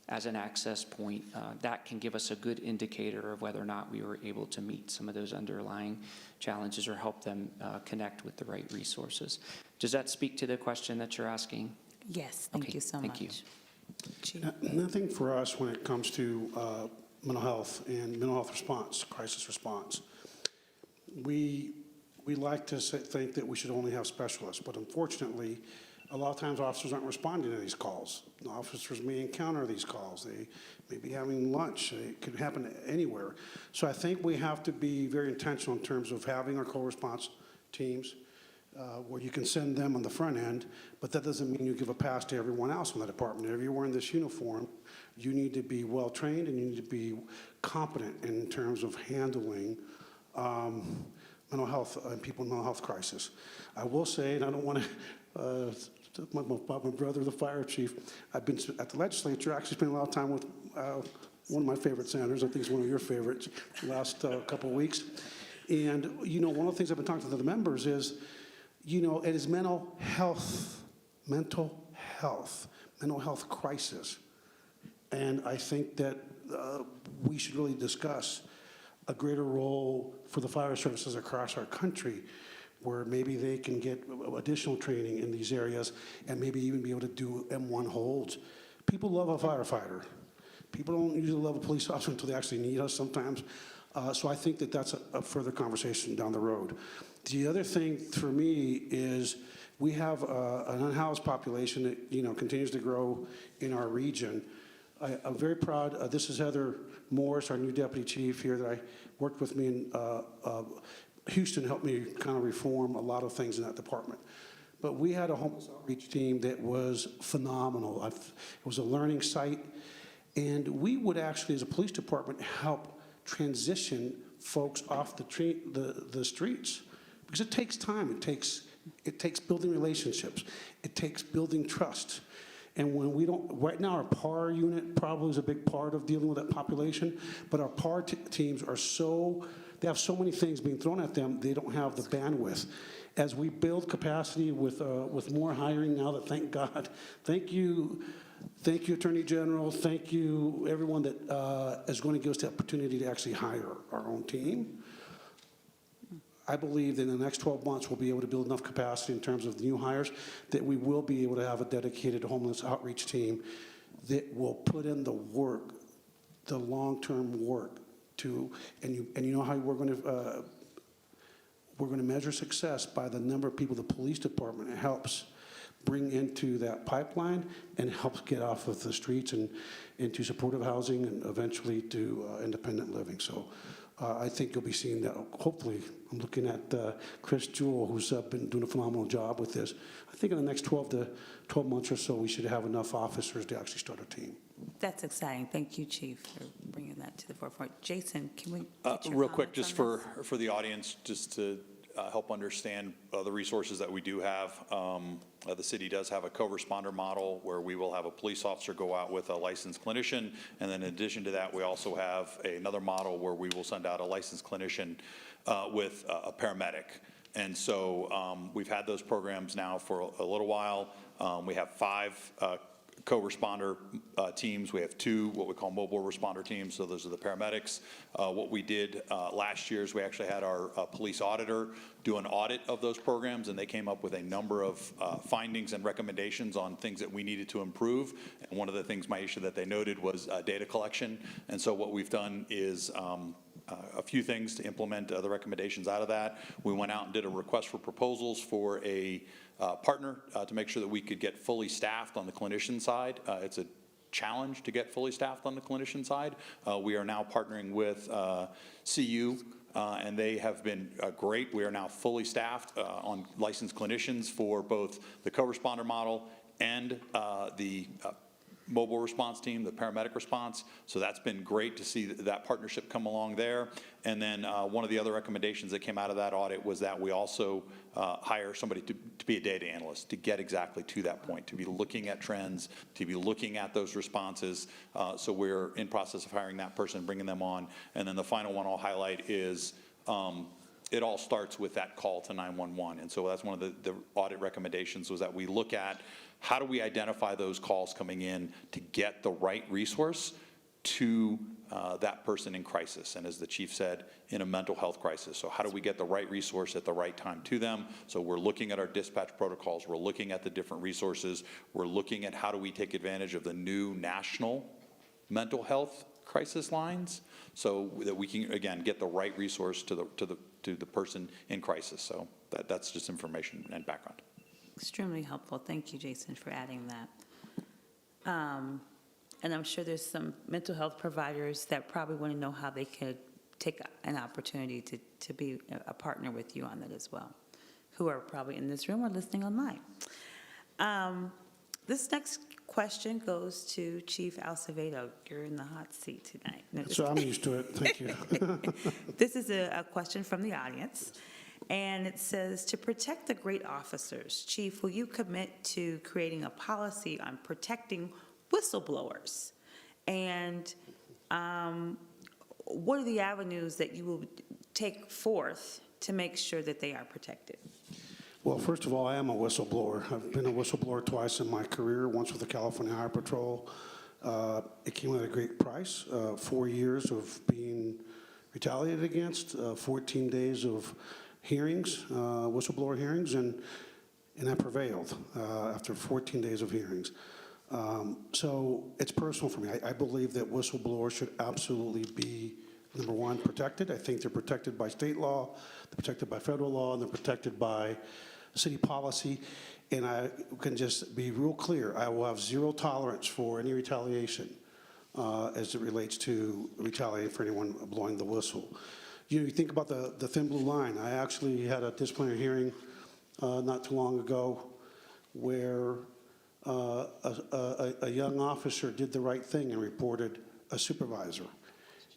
as an access point, that can give us a good indicator of whether or not we were able to meet some of those underlying challenges or help them connect with the right resources. Does that speak to the question that you're asking? Yes, thank Okay, you so thank you. much. Chief. Nothing for us when it comes to mental health and mental health response, crisis response. We like to think that we should only have specialists, but unfortunately, a lot of times officers aren't responding to these calls. Officers may encounter these calls. They may be having lunch. It could happen anywhere. So I think we have to be very intentional in terms of having our co-response teams where you can send them on the front end, but that doesn't mean you give a pass to everyone else in the department. If you're wearing this uniform, you need to be well-trained and you need to be competent in terms of handling mental health and people in mental health crisis. I will say, and I don't want to, my brother, the fire chief, I've been at the legislature, actually spent a lot of time with one of my favorite senators. I think he's one of your favorites the last couple of weeks. And, you know, one of the things I've been talking to the members is, you know, it is mental health crisis. And I think that we should really discuss a greater role for the fire services across our country, where maybe they can get additional training in these areas and maybe even be able to do M1 holds. People love a firefighter. People don't usually love a police officer until they actually need us sometimes. So I think that that's a further conversation down the road. The other thing for me is we have an unhoused population that, you know, continues to grow in our region. I'm very proud. This is Heather Morris, our new deputy chief here that I worked with me in Houston, helped me kind of reform a lot of things in that department. But we had a homeless outreach team that was phenomenal. It was a learning site. And we would actually, as a police department, help transition folks off the streets. Because it takes time. It takes building relationships. It takes building trust. And when we don't, right now our PAR unit probably is a big part of dealing with that population, but our PAR teams are they have so many things being thrown at them, they don't have the bandwidth. As we build capacity with more hiring now, that thank God, thank you, Attorney General, thank you everyone that is going to give us the opportunity to actually hire our own team. I believe that in the next 12 months, we'll be able to build enough capacity in terms of the new hires that we will be able to have a dedicated homeless outreach team that will put in the work, the long-term work and you know how we're going to measure success by the number of people the police department helps bring into that pipeline and helps get off of the streets and into supportive housing and eventually to independent living. So I think you'll be seeing that. Hopefully, I'm looking at Chris Jewell, who's been doing a phenomenal job with this. I think in the next 12 months or so, we should have enough officers to actually start a team. That's exciting. Thank you, Chief, for bringing that to the forefront. Jason, can we get your Real quick, comments just on for the audience, just to help understand the resources that we do have. The city does have a co-responder model where we will have a police officer go out with a licensed clinician. And then in addition to that, we also have another model where we will send out a licensed clinician with a paramedic. And so we've had those programs now for a little while. We have 5 co-responder teams. We have 2 what we call mobile responder teams, so those are the paramedics. What we did last year is we actually had our police auditor do an audit of those programs, and they came up with a number of findings and recommendations on things that we needed to improve. And one of the things, Maisha, that they noted was data collection. And so what we've done is a few things to implement the recommendations out of that. We went out and did a request for proposals for a partner to make sure that we could get fully staffed on the clinician side. It's a challenge to get fully staffed on the clinician side. We are now partnering with CU, and they have been great. We are now fully staffed on licensed clinicians for both the co-responder model and the mobile response team, the paramedic response. So that's been great to see that partnership come along there. And then one of the other recommendations that came out of that audit was that we also hire somebody to be a data analyst, to get exactly to that point, to be looking at trends, to be looking at those responses. So we're in process of hiring that person, bringing them on. And then the final one I'll highlight is it all starts with that call to 911. And so that's one of the audit recommendations, was that we look at how do we identify those calls coming in to get the right resource to that person in crisis, and as the chief said, in a mental health crisis. So how do we get the right resource at the right time to them? So we're looking at our dispatch protocols, we're looking at the different resources, we're looking at how do we take advantage of the new national mental health crisis lines, so that we can, again, get the right resource to the person in crisis. So that's just information and background. Extremely helpful. Thank you, Jason, for adding that. And I'm sure there's some mental health providers that probably want to know how they could take an opportunity to be a partner with you on that as well, who are probably in this room or listening online. This next question goes to Chief Acevedo. You're in the hot seat tonight. No, just So I'm used to it. Thank you. This is a question from the audience, and it says, to protect the great officers, Chief, will you commit to creating a policy on protecting whistleblowers? And what are the avenues that you will take forth to make sure that they are protected? Well, first of all, I am a whistleblower. I've been a whistleblower twice in my career, once with the California Highway Patrol. It came at a great price, 4 years of being retaliated against, 14 days of hearings, whistleblower hearings, and I prevailed after 14 days of hearings. So it's personal for me. I believe that whistleblowers should absolutely be, number one, protected. I think they're protected by state law, they're protected by federal law, and they're protected by city policy. And I can just be real clear, I will have zero tolerance for any retaliation as it relates to retaliating for anyone blowing the whistle. You think about the thin blue line. I actually had a disciplinary hearing not too long ago where a young officer did the right thing and reported a supervisor.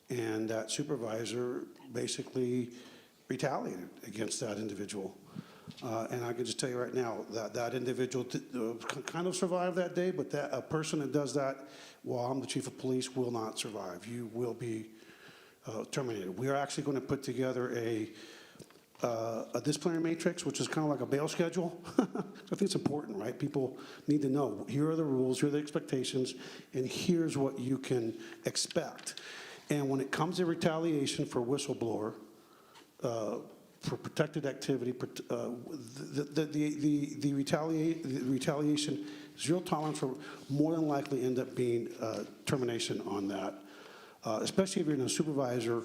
And that supervisor basically retaliated against that individual. And I can just tell you right now that individual kind of survived that day, but a person that does that while I'm the chief of police will not survive. You will be terminated. We are actually going to put together a disciplinary matrix, which is kind of like a bail schedule. I think it's important, right? People need to know, here are the rules, here are the expectations, and here's what you can expect. And when it comes to retaliation for whistleblower, for protected activity, the retaliation, zero tolerance for, more than likely end up being termination on that, especially if you're in a supervisor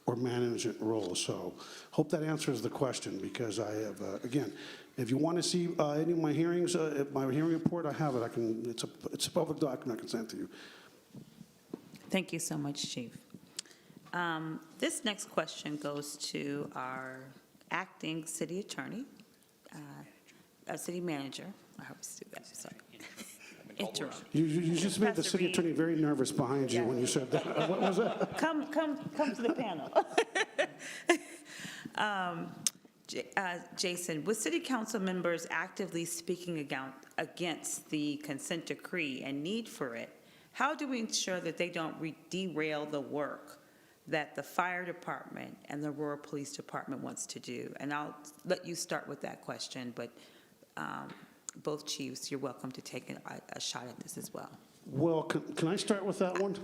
or management role. So hope that answers the question, because I have, again, if you want to see any of my hearings, my hearing report, I have it. It's a public document I can send to you. Thank you so much, Chief. This next question goes to our acting city attorney, city manager. I always do that, sorry. Interim. You just made the Pastor city Reed. attorney very nervous behind you when you said that. What was that? Come to the panel. Jason, with city council members actively speaking against the consent decree and need for it, how do we ensure that they don't derail the work that the fire department and the Aurora Police Department wants to do? And I'll let you start with that question, but both chiefs, you're welcome to take a shot at this as well. Well, can I start with that one?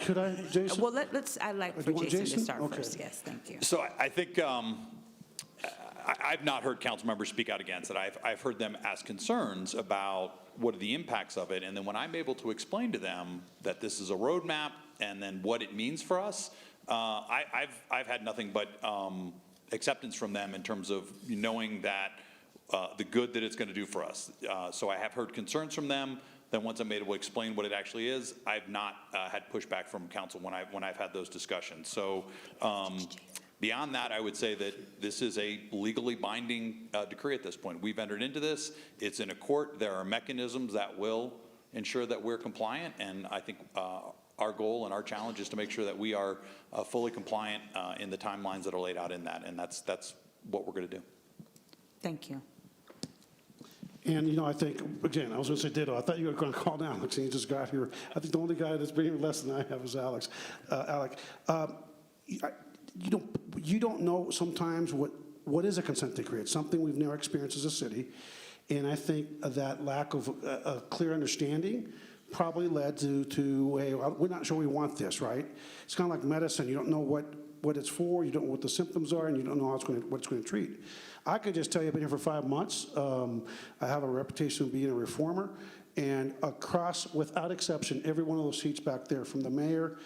Could I, Jason? Well, I'd like Do for you want Jason to Jason? start Okay. first. Yes, thank you. So I think I've not heard council members speak out against it. I've heard them ask concerns about what are the impacts of it, and then when I'm able to explain to them that this is a roadmap and then what it means for us, I've had nothing but acceptance from them in terms of knowing that the good that it's going to do for us. So I have heard concerns from them. Then once I'm able to explain what it actually is, I've not had pushback from council when I've had those discussions. So beyond that, I would say that this is a legally binding decree at this point. We've entered into this. It's in a court. There are mechanisms that will ensure that we're compliant, and I think our goal and our challenge is to make sure that we are fully compliant in the timelines that are laid out in that, and that's what we're going to do. Thank you. And, I think, again, I was going to say ditto. I thought you were going to call down. Alex, you just got here. I think the only guy that's been here less than I have is Alex. Alec, you don't know sometimes what is a consent decree. It's something we've never experienced as a city. And I think that lack of a clear understanding probably led to hey, we're not sure we want this, right? It's kind of like medicine. You don't know what it's for, you don't know what the symptoms are, and you don't know what it's going to treat. I can just tell you I've been here for 5 months. I have a reputation of being a reformer, and across, without exception, every one of those seats back there, from the mayor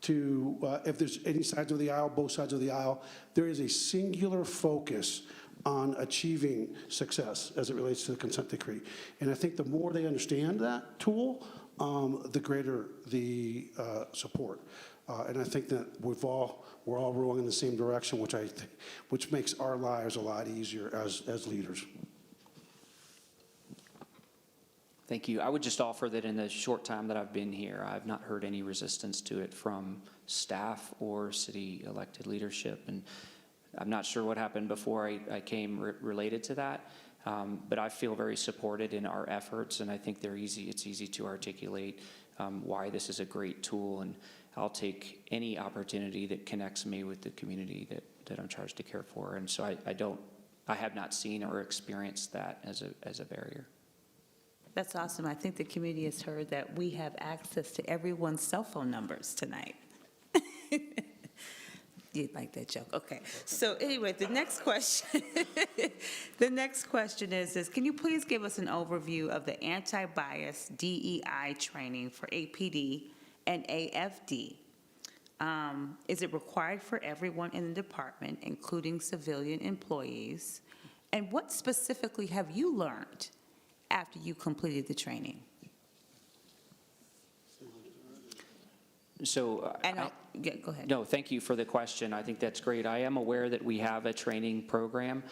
to if there's any sides of the aisle, both sides of the aisle, there is a singular focus on achieving success as it relates to the consent decree. And I think the more they understand that tool, the greater the support. And I think that we're all rowing in the same direction, which makes our lives a lot easier as leaders. Thank you. I would just offer that in the short time that I've been here, I've not heard any resistance to it from staff or city elected leadership. And I'm not sure what happened before I came related to that, but I feel very supported in our efforts, and I think it's easy to articulate why this is a great tool, and I'll take any opportunity that connects me with the community that I'm charged to care for. And so I have not seen or experienced that as a barrier. That's awesome. I think the community has heard that we have access to everyone's cell phone numbers tonight. You like that joke? Okay. So anyway, the next question, is can you please give us an overview of the anti-bias DEI training for APD and AFD? Is it required for everyone in the department, including civilian employees? And what specifically have you learned after you completed the training? So Yeah, go ahead. No, thank you for the question. I think that's great. I am aware that we have a training program.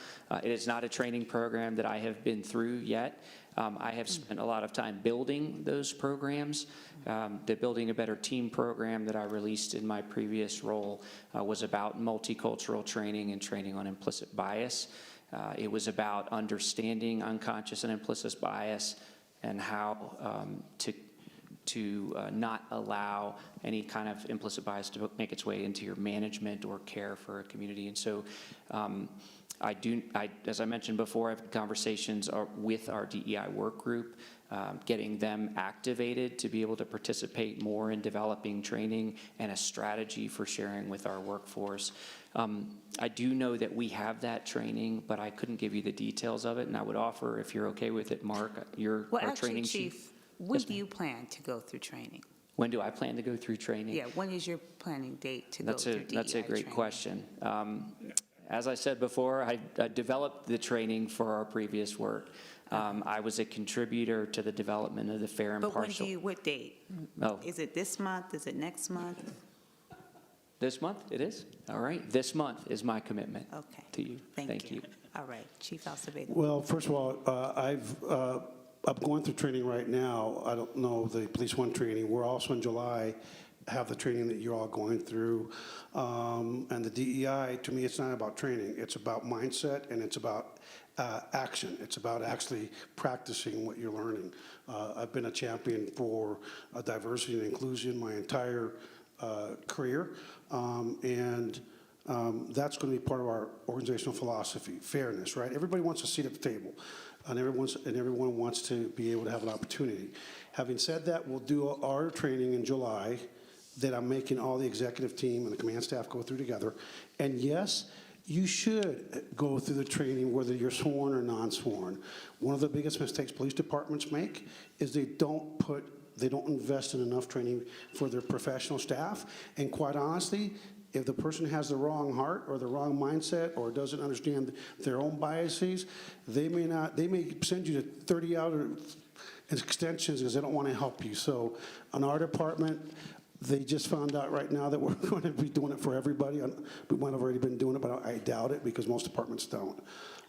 It is not a training program that I have been through yet. I have spent a lot of time building those programs. The Building a Better Team program that I released in my previous role was about multicultural training and training on implicit bias. It was about understanding unconscious and implicit bias and how to not allow any kind of implicit bias to make its way into your management or care for a community. And so as I mentioned before, I've had conversations with our DEI work group, getting them activated to be able to participate more in developing training and a strategy for sharing with our workforce. I do know that we have that training, but I couldn't give you the details of it, and I would offer, if you're okay with it, Mark, our training chief. When do you plan to go through training? When do I plan to go through training? Yeah, when is your planning date to go through DEI That's a great training? question. As I said before, I developed the training for our previous work. I was a contributor to the development of the fair and But partial. what date? Oh, Is it this month? Is it next month? this month it is? All right. This month is my commitment Okay. to you. Thank you. All right, Chief Acevedo. Well, first of all, I'm going through training right now. I don't know the Police One training. We're also in July, have the training that you're all going through. And the DEI, to me, it's not about training. It's about mindset, and it's about action. It's about actually practicing what you're learning. I've been a champion for diversity and inclusion my entire career. That's going to be part of our organizational philosophy, fairness, right? Everybody wants a seat at the table, and everyone wants to be able to have an opportunity. Having said that, we'll do our training in July that I'm making all the executive team and the command staff go through together. And yes, you should go through the training whether you're sworn or non-sworn. One of the biggest mistakes police departments make is they don't invest in enough training for their professional staff. And quite honestly, if the person has the wrong heart or the wrong mindset or doesn't understand their own biases, they may send you to 30 hour extensions because they don't want to help you. So in our department, they just found out right now that we're going to be doing it for everybody. We might have already been doing it, but I doubt it because most departments don't.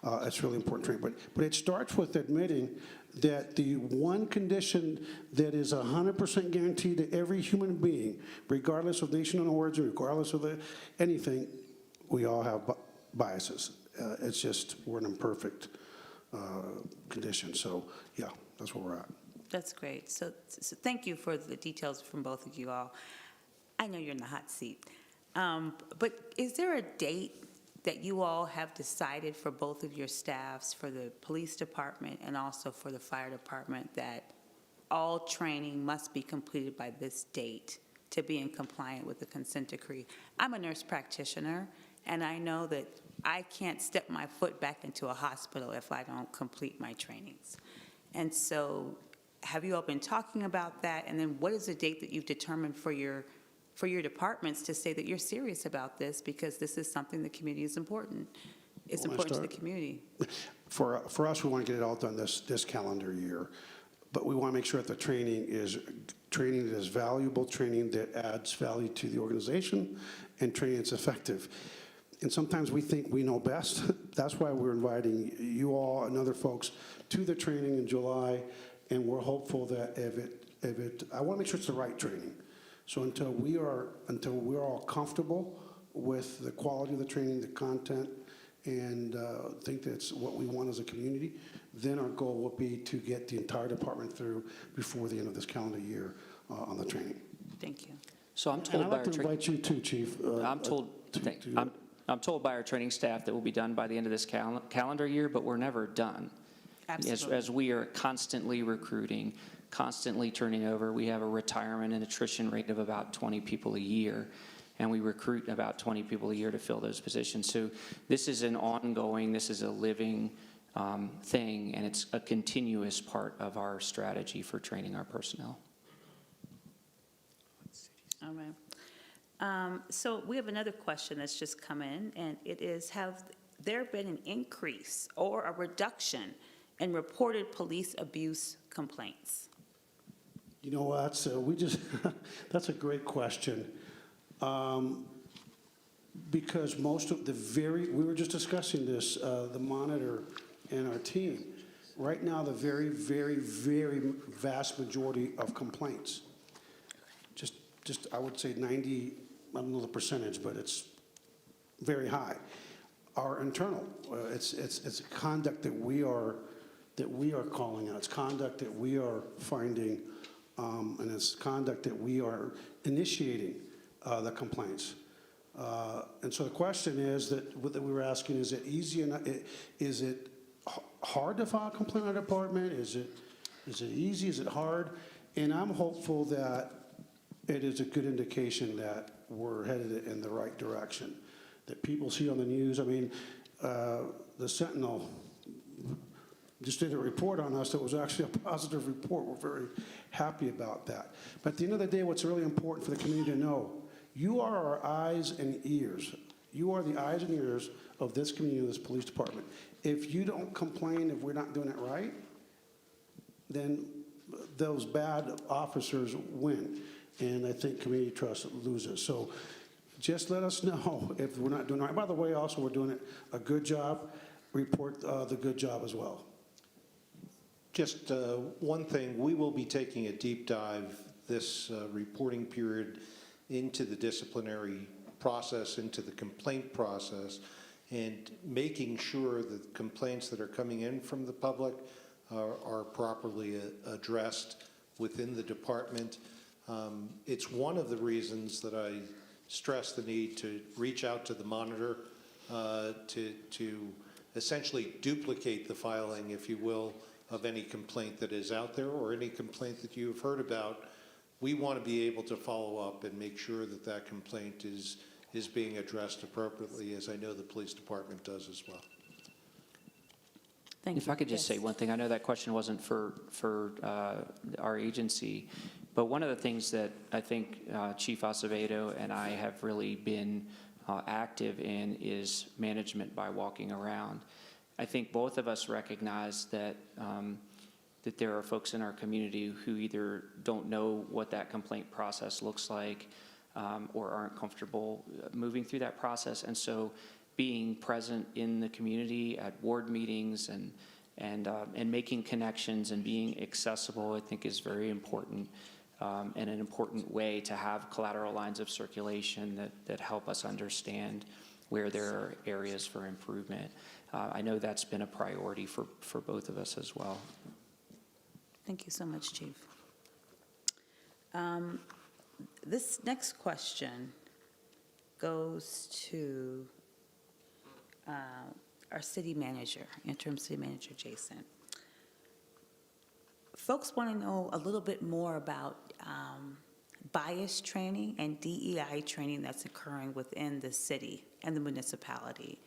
It's really important training. But it starts with admitting that the one condition that is 100% guaranteed to every human being, regardless of nation and origin, regardless of anything, we all have biases. It's just we're an imperfect condition. So, yeah, that's where we're at. That's great. So thank you for the details from both of you all. I know you're in the hot seat. But is there a date that you all have decided for both of your staffs, for the police department and also for the fire department, that all training must be completed by this date to be in compliance with the consent decree? I'm a nurse practitioner, and I know that I can't step my foot back into a hospital if I don't complete my trainings. And so have you all been talking about that? And then what is the date that you've determined for your departments to say that you're serious about this, because this is something the community is important? It's Well, I important to the start- community. For us, we want to get it all done this calendar year, but we want to make sure that the training that is valuable, training that adds value to the organization, and training that's effective. And sometimes we think we know best. That's why we're inviting you all and other folks to the training in July, and we're hopeful that I want to make sure it's the right training. So until we're all comfortable with the quality of the training, the content, and think that's what we want as a community, then our goal will be to get the entire department through before the end of this calendar year on the training. Thank you. So I'm And told I'd by like our to invite you too, Chief. I'm told, I'm told by our training staff that we'll be done by the end of this calendar year, but we're never done. Absolutely. As we are constantly recruiting, constantly turning over, we have a retirement and attrition rate of about 20 people a year, and we recruit about 20 people a year to fill those positions. So this is an ongoing, this is a living thing, and it's a continuous part of our strategy for training our personnel. All right. So we have another question that's just come in, and it is, have there been an increase or a reduction in reported police abuse complaints? You know what, so that's a great question. Because most of we were just discussing this, the monitor and our team. Right now, the very, very, very vast majority of complaints, just I would say 90, I don't know the percentage, but it's very high, are internal. It's conduct that we are calling out. It's conduct that we are finding, and it's conduct that we are initiating the complaints. And so the question is that we were asking, is it easy enough? Is it hard to file a complaint in our department? Is it easy? Is it hard? And I'm hopeful that it is a good indication that we're headed in the right direction. That people see on the news. I mean, the Sentinel just did a report on us that was actually a positive report. We're very happy about that. But at the end of the day, what's really important for the community to know, you are our eyes and ears. You are the eyes and ears of this community, of this police department. If you don't complain, if we're not doing it right, then those bad officers win. And I think community trust loses. So just let us know if we're not doing it right. By the way, also, we're doing a good job. Report the good job as well. Just one thing, we will be taking a deep dive this reporting period into the disciplinary process, into the complaint process, and making sure that complaints that are coming in from the public are properly addressed within the department. It's one of the reasons that I stress the need to reach out to the monitor to essentially duplicate the filing, if you will, of any complaint that is out there or any complaint that you've heard about. We want to be able to follow up and make sure that that complaint is being addressed appropriately, as I know the police department does as well. Thank you. If I could just Yes. say one thing, I know that question wasn't for our agency, but one of the things that I think Chief Acevedo and I have really been active in is management by walking around. I think both of us recognize that that there are folks in our community who either don't know what that complaint process looks like or aren't comfortable moving through that process. And so being present in the community at ward meetings and making connections and being accessible, I think, is very important and an important way to have collateral lines of circulation that help us understand where there are areas for improvement. I know that's been a priority for both of us as well. Thank you so much, Chief. This next question goes to our city manager, interim city manager, Jason. Folks want to know a little bit more about bias training and DEI training that's occurring within the city and the municipality,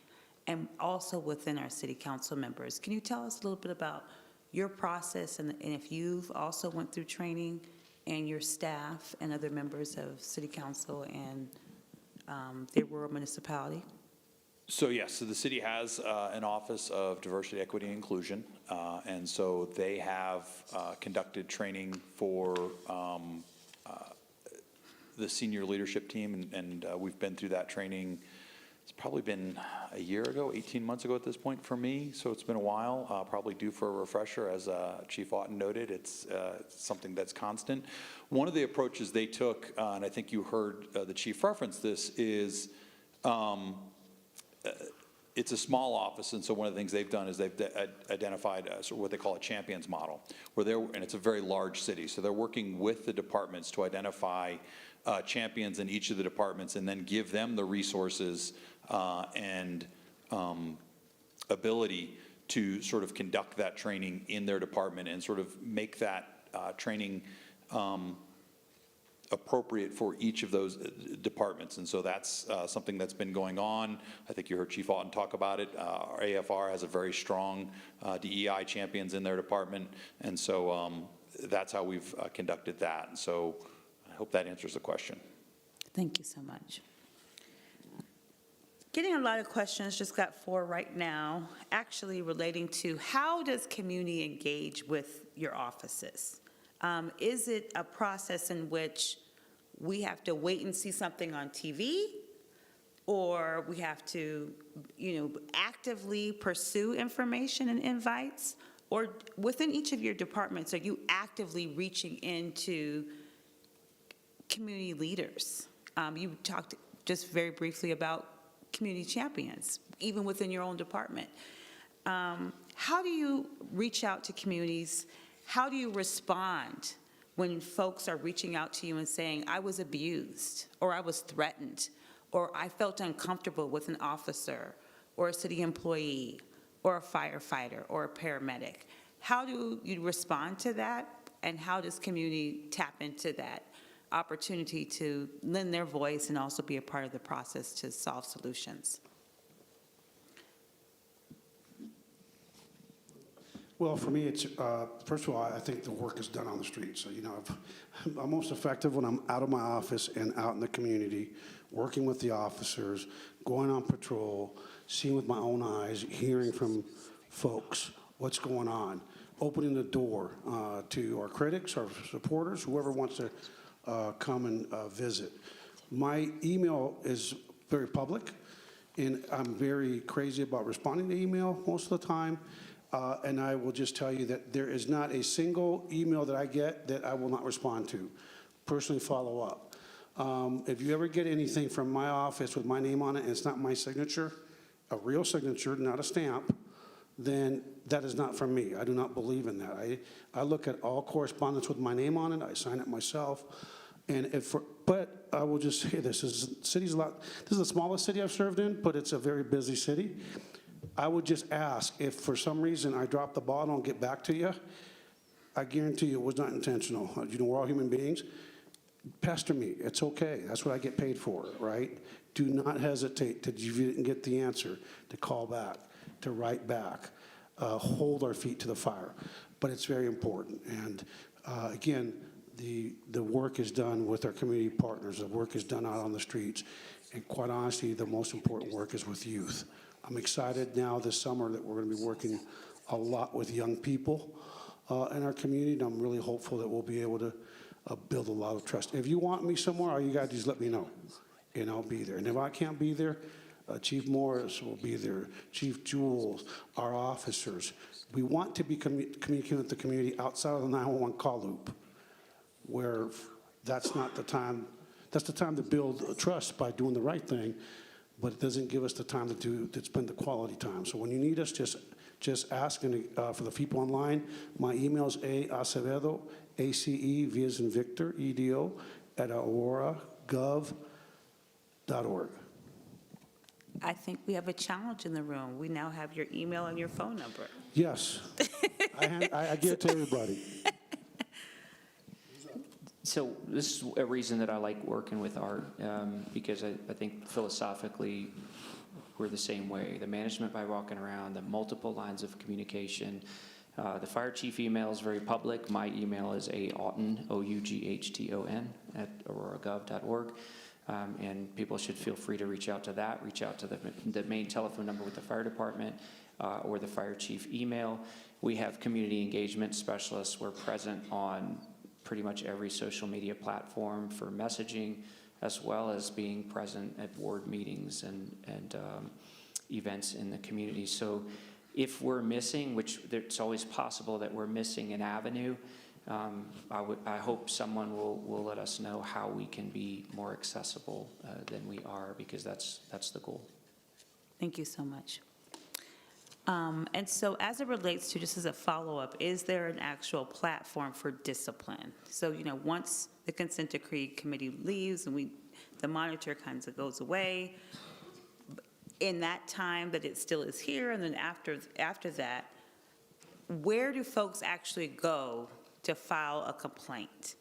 and also within our city council members. Can you tell us a little bit about your process and if you've also went through training and your staff and other members of city council and their rural municipality? So yes, so the city has an Office of Diversity, Equity, and Inclusion, and so they have conducted training for the senior leadership team, and we've been through that training. It's probably been a year ago, 18 months ago at this point for me, so it's been a while. Probably due for a refresher, as Chief Otten noted. It's something that's constant. One of the approaches they took, and I think you heard the chief reference this, is it's a small office, and so one of the things they've done is they've identified sort of what they call a champions model, where and it's a very large city, so they're working with the departments to identify champions in each of the departments and then give them the resources and ability to sort of conduct that training in their department and sort of make that training appropriate for each of those departments. And so that's something that's been going on. I think you heard Chief Otten talk about it. Our AFR has a very strong DEI champions in their department. And so that's how we've conducted that. And so I hope that answers the question. Thank you so much. Getting a lot of questions, just got 4 right now, actually relating to how does community engage with your offices? Is it a process in which we have to wait and see something on TV, or we have to, actively pursue information and invites? Or within each of your departments, are you actively reaching into community leaders? You talked just very briefly about community champions, even within your own department. How do you reach out to communities? How do you respond when folks are reaching out to you and saying, I was abused, or I was threatened, or I felt uncomfortable with an officer, or a city employee, or a firefighter, or a paramedic? How do you respond to that, and how does community tap into that opportunity to lend their voice and also be a part of the process to solve solutions? Well, for me, it's, first of all, I think the work is done on the street. So, I'm most effective when I'm out of my office and out in the community, working with the officers, going on patrol, seeing with my own eyes, hearing from folks what's going on, opening the door to our critics, our supporters, whoever wants to come and visit. My email is very public, and I'm very crazy about responding to email most of the time. And I will just tell you that there is not a single email that I get that I will not respond to, personally follow up. If you ever get anything from my office with my name on it and it's not my signature, a real signature, not a stamp, then that is not from me. I do not believe in that. I look at all correspondence with my name on it. I sign it myself. And but I will just say this is city's a lot. This is the smallest city I've served in, but it's a very busy city. I would just ask if for some reason I drop the ball and don't get back to you, I guarantee you it was not intentional. We're all human beings. Pester me. It's okay. That's what I get paid for, right? Do not hesitate if you didn't get the answer to call back, to write back, hold our feet to the fire. But it's very important. And again, the work is done with our community partners. The work is done out on the streets. And quite honestly, the most important work is with youth. I'm excited now this summer that we're going to be working a lot with young people in our community, and I'm really hopeful that we'll be able to build a lot of trust. If you want me somewhere, all you got to do is let me know, and I'll be there. And if I can't be there, Chief Morris will be there, Chief Jules, our officers. We want to be communicating with the community outside of the 911 call loop, where that's not the time. That's the time to build trust by doing the right thing, but it doesn't give us the time to spend the quality time. So when you need us, just ask. And for the people online, my email is Acevedo, ACE, V as in Victor, EDO, @auroragov.org. I think we have a challenge in the room. We now have your email and your phone number. Yes. I give it to everybody. So this is a reason that I like working with Art, because I think philosophically, we're the same way. The management by walking around, the multiple lines of communication. The fire chief email is very public. My email is aoughton, OUGHTON, @auroragov.org. And people should feel free to reach out to that, reach out to the main telephone number with the fire department or the fire chief email. We have community engagement specialists. We're present on pretty much every social media platform for messaging, as well as being present at board meetings and events in the community. So if we're missing, which it's always possible that we're missing an avenue, I hope someone will let us know how we can be more accessible than we are, because that's the goal. Thank you so much. And so as it relates to, just as a follow-up, is there an actual platform for discipline? So, once the consent decree committee leaves and the monitor kind of goes away, in that time that it still is here, and then after that, where do folks actually go to file a complaint?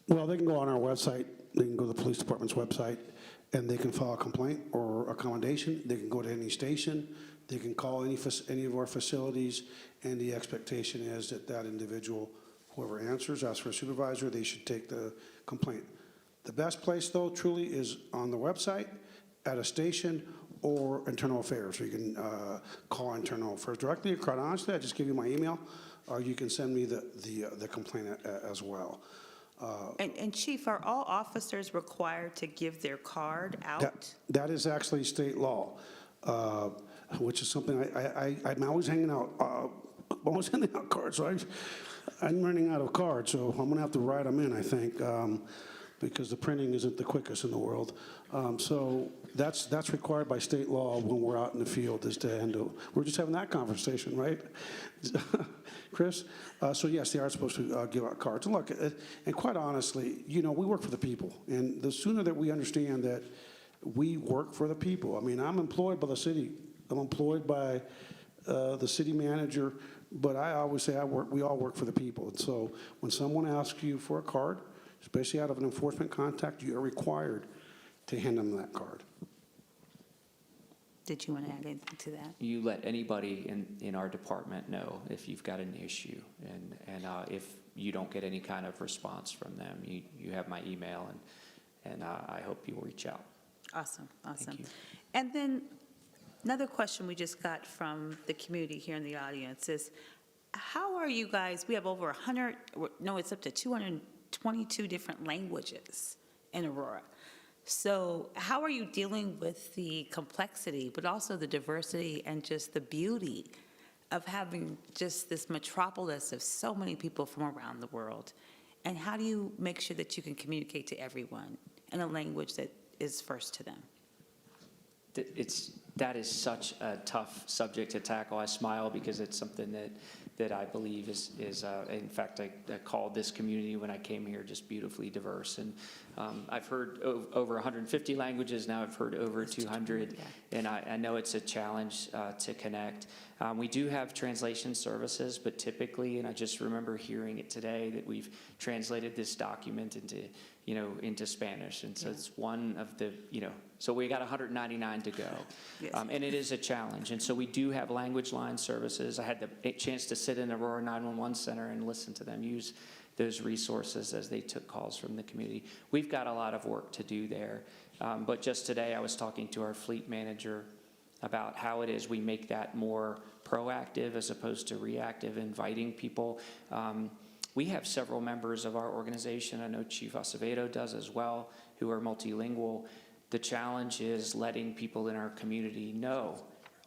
Well, they can go on our website, they can go to the police department's website, and they can file a complaint or accommodation. They can go to any station, they can call any of our facilities, and the expectation is that individual, whoever answers, asks for a supervisor, they should take the complaint. The best place, though, truly is on the website, at a station, or internal affairs. So you can call internal affairs directly. Quite honestly, I just give you my email, or you can send me the complaint as well. And Chief, are all officers required to give their card out? That is actually state law, which is something I'm always handing out cards. So I'm running out of cards, so I'm gonna have to write them in, I think, because the printing isn't the quickest in the world. So that's required by state law when we're out in the field, is to handle. We're just having that conversation, right? Chris? So yes, they are supposed to give out cards. And look, and quite honestly, we work for the people. And the sooner that we understand that we work for the people. I mean, I'm employed by the city. I'm employed by the city manager, but I always say we all work for the people. And so when someone asks you for a card, especially out of an enforcement contact, you are required to hand them that card. Did you want to add anything to that? You let anybody in our department know if you've got an issue, and if you don't get any kind of response from them, you have my email, and I hope you will reach out. Awesome. Thank you. And then another question we just got from the community here in the audience is, how are you guys, we have over 100, no, it's up to 222 different languages in Aurora. So how are you dealing with the complexity, but also the diversity and just the beauty of having just this metropolis of so many people from around the world? And how do you make sure that you can communicate to everyone in a language that is first to them? That is such a tough subject to tackle. I smile because it's something that I believe is in fact, I called this community when I came here just beautifully diverse. And I've heard over 150 languages, now I've heard over 200, and I know it's a challenge to connect. We do have translation services, but typically, and I just remember hearing it today, that we've translated this document into Spanish. And so it's one of the, so we got 199 to go. Yes. And it is a challenge. And so we do have language line services. I had the chance to sit in Aurora 911 Center and listen to them use those resources as they took calls from the community. We've got a lot of work to do there. But just today I was talking to our fleet manager about how it is we make that more proactive as opposed to reactive, inviting people. We have several members of our organization, I know Chief Acevedo does as well, who are multilingual. The challenge is letting people in our community know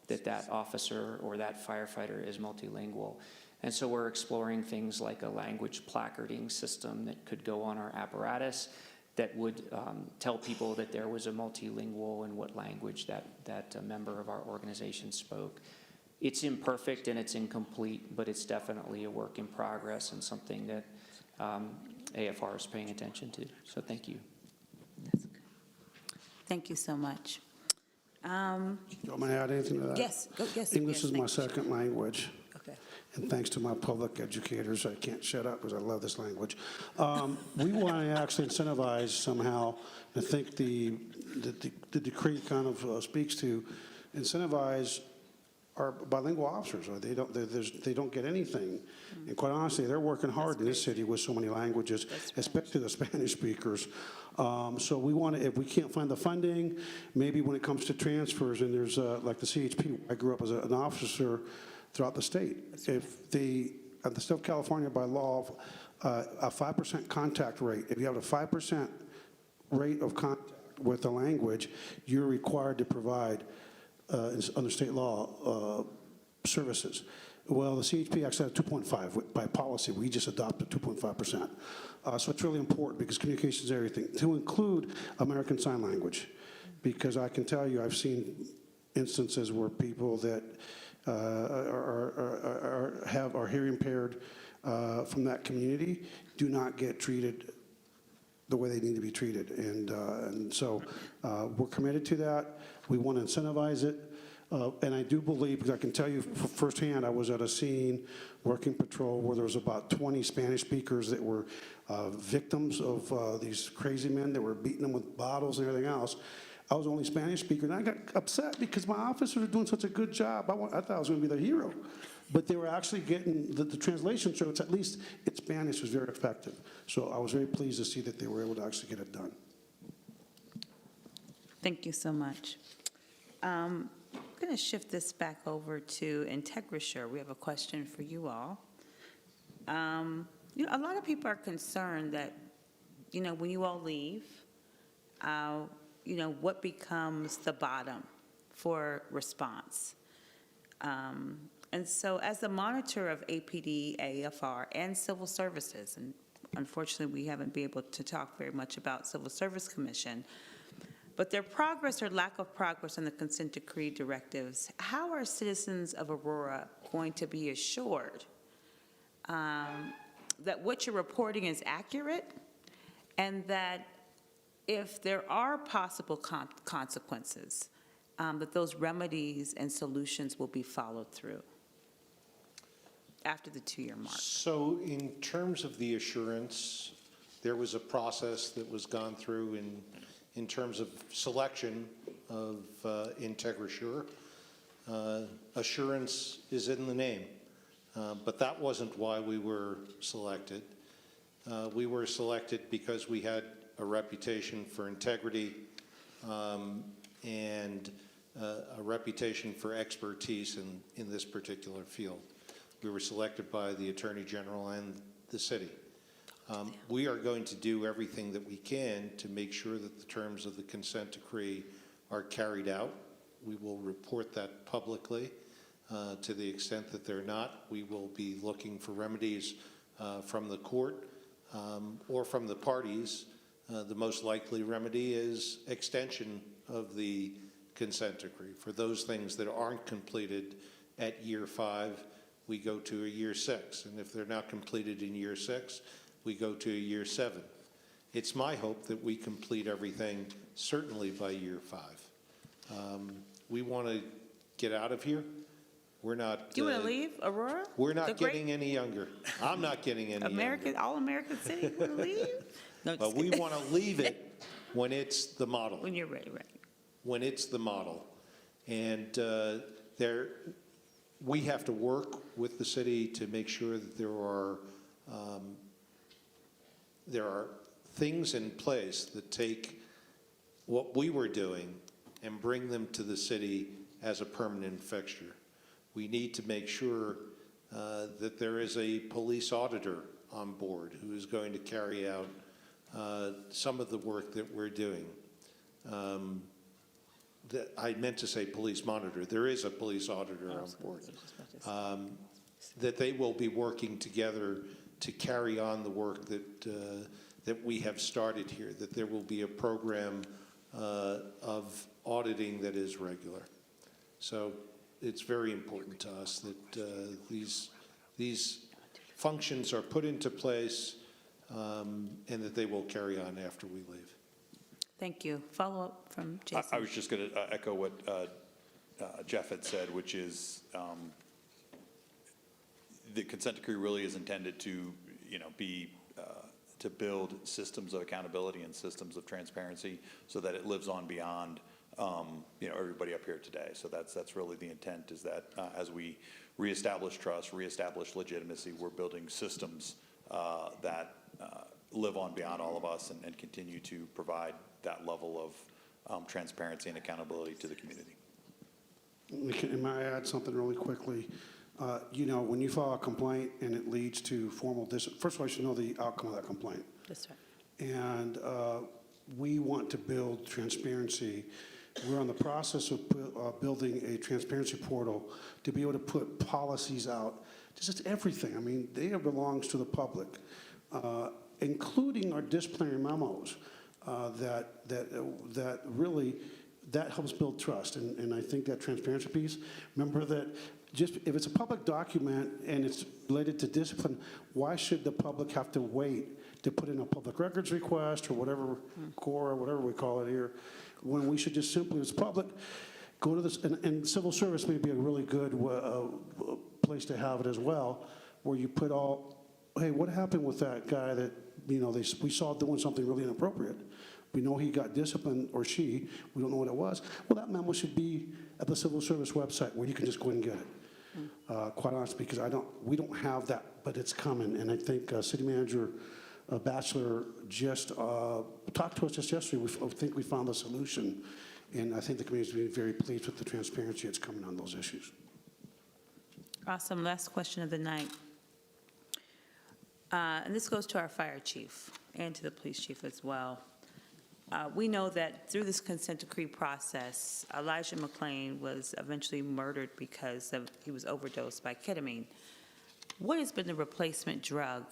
that that officer or that firefighter is multilingual. And so we're exploring things like a language placarding system that could go on our apparatus that would tell people that there was a multilingual and what language that a member of our organization spoke. It's imperfect and it's incomplete, but it's definitely a work in progress and something that AFR is paying attention to. So thank you. That's good. Thank you so much. You want me to add anything to that? Yes, yes. English yes, is my thank you. second language. Okay. And thanks to my public educators, I can't shut up because I love this language. We want to actually incentivize somehow, I think the decree kind of speaks to incentivize our bilingual officers, or they don't get anything. And quite honestly, they're working hard in this city with so many languages, especially the Spanish speakers. So we want to, if we can't find the funding, maybe when it comes to transfers, and there's like the CHP, I grew up as an officer throughout the state. If the state of California by law, a 5% contact rate, if you have a 5% rate of contact with the language, you're required to provide under state law services. Well, the CHP actually has 2.5 by policy. We just adopted 2.5%. So it's really important because communication is everything. To include American Sign Language, because I can tell you I've seen instances where people that are hearing impaired from that community do not get treated the way they need to be treated. And so we're committed to that. We want to incentivize it. And I do believe, because I can tell you firsthand, I was at a scene working patrol where there was about 20 Spanish speakers that were victims of these crazy men that were beating them with bottles and everything else. I was the only Spanish speaker, and I got upset because my officers are doing such a good job. I thought I was going to be their hero. But they were actually getting, the translation shows, at least in Spanish, was very effective. So I was very pleased to see that they were able to actually get it done. Thank you so much. I'm going to shift this back over to IntegraSure. We have a question for you all. A lot of people are concerned that, when you all leave, what becomes the bottom for response. And so as the monitor of APD, AFR, and civil services, and unfortunately we haven't been able to talk very much about Civil Service Commission, but their progress or lack of progress on the consent decree directives, how are citizens of Aurora going to be assured that what you're reporting is accurate, and that if there are possible consequences, that those remedies and solutions will be followed through after the 2-year mark? So in terms of the assurance, there was a process that was gone through in terms of selection of IntegraSure. Assurance is in the name, but that wasn't why we were selected. We were selected because we had a reputation for integrity and a reputation for expertise in this particular field. We were selected by the Attorney General and the city. We are going to do everything that we can to make sure that the terms of the consent decree are carried out. We will report that publicly. To the extent that they're not, we will be looking for remedies from the court or from the parties. The most likely remedy is extension of the consent decree. For those things that aren't completed at year 5, we go to a year 6. And if they're not completed in year 6, we go to a year 7. It's my hope that we complete everything certainly by year 5. We want to get out of here. We're not. You want to leave Aurora? We're not getting any younger. I'm not getting any younger. All-American city, you want to leave? No, But we want to leave it when it's the model. when you're ready, right. When it's the model. And we have to work with the city to make sure that there are things in place that take what we were doing and bring them to the city as a permanent fixture. We need to make sure that there is a police auditor on board who is going to carry out some of the work that we're doing. I meant to say police monitor. There is a police auditor on board. That they will be working together to carry on the work that we have started here, that there will be a program of auditing that is regular. So it's very important to us that these functions are put into place and that they will carry on after we leave. Thank you. Follow-up from I Jason. was just going to echo what Jeff had said, which is the consent decree really is intended to, be, to build systems of accountability and systems of transparency so that it lives on beyond, everybody up here today. So that's really the intent, is that as we reestablish trust, reestablish legitimacy, we're building systems that live on beyond all of us and continue to provide that level of transparency and accountability to the community. May I add something really quickly? When you file a complaint and it leads to formal first of all, you should know the outcome of that complaint. That's right. And we want to build transparency. We're in the process of building a transparency portal to be able to put policies out, just everything. I mean, data belongs to the public, including our disciplinary memos that really, that helps build trust. And I think that transparency piece, remember that just if it's a public document and it's related to discipline, why should the public have to wait to put in a public records request or whatever, core, or whatever we call it here, when we should just simply, as public, go to this, and civil service may be a really good place to have it as well, where you put hey, what happened with that guy that, we saw doing something really inappropriate? We know he got disciplined, or she, we don't know what it was. Well, that memo should be at the civil service website where you can just go and get it. Quite honestly, because we don't have that, but it's coming. And I think City Manager Batchelor just talked to us just yesterday. I think we found a solution. And I think the community's been very pleased with the transparency that's coming on those issues. Awesome. Last question of the night. And this goes to our fire chief and to the police chief as well. We know that through this consent decree process, Elijah McClain was eventually murdered because he was overdosed by ketamine. What has been the replacement drug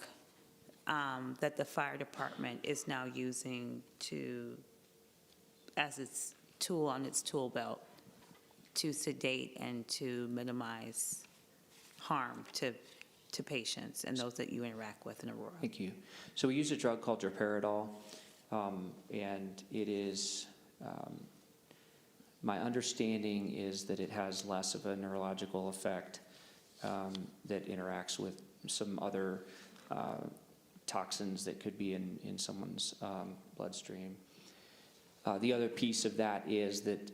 that the fire department is now using as its tool on its tool belt to sedate and to minimize harm to patients and those that you interact with in Aurora? Thank you. So we use a drug called droperidol, and it is, my understanding is that it has less of a neurological effect that interacts with some other toxins that could be in someone's bloodstream. The other piece of that is that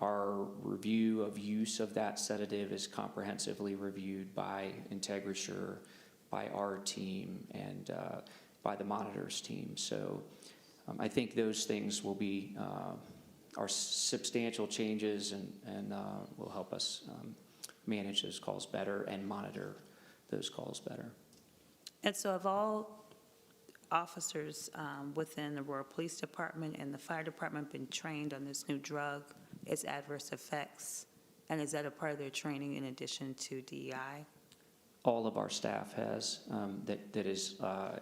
our review of use of that sedative is comprehensively reviewed by IntegraSure, by our team, and by the monitors team. So I think those things will be are substantial changes and will help us manage those calls better and monitor those calls better. And so have all officers within the Aurora Police Department and the fire department been trained on this new drug, its adverse effects? And is that a part of their training in addition to DEI? All of our staff has that is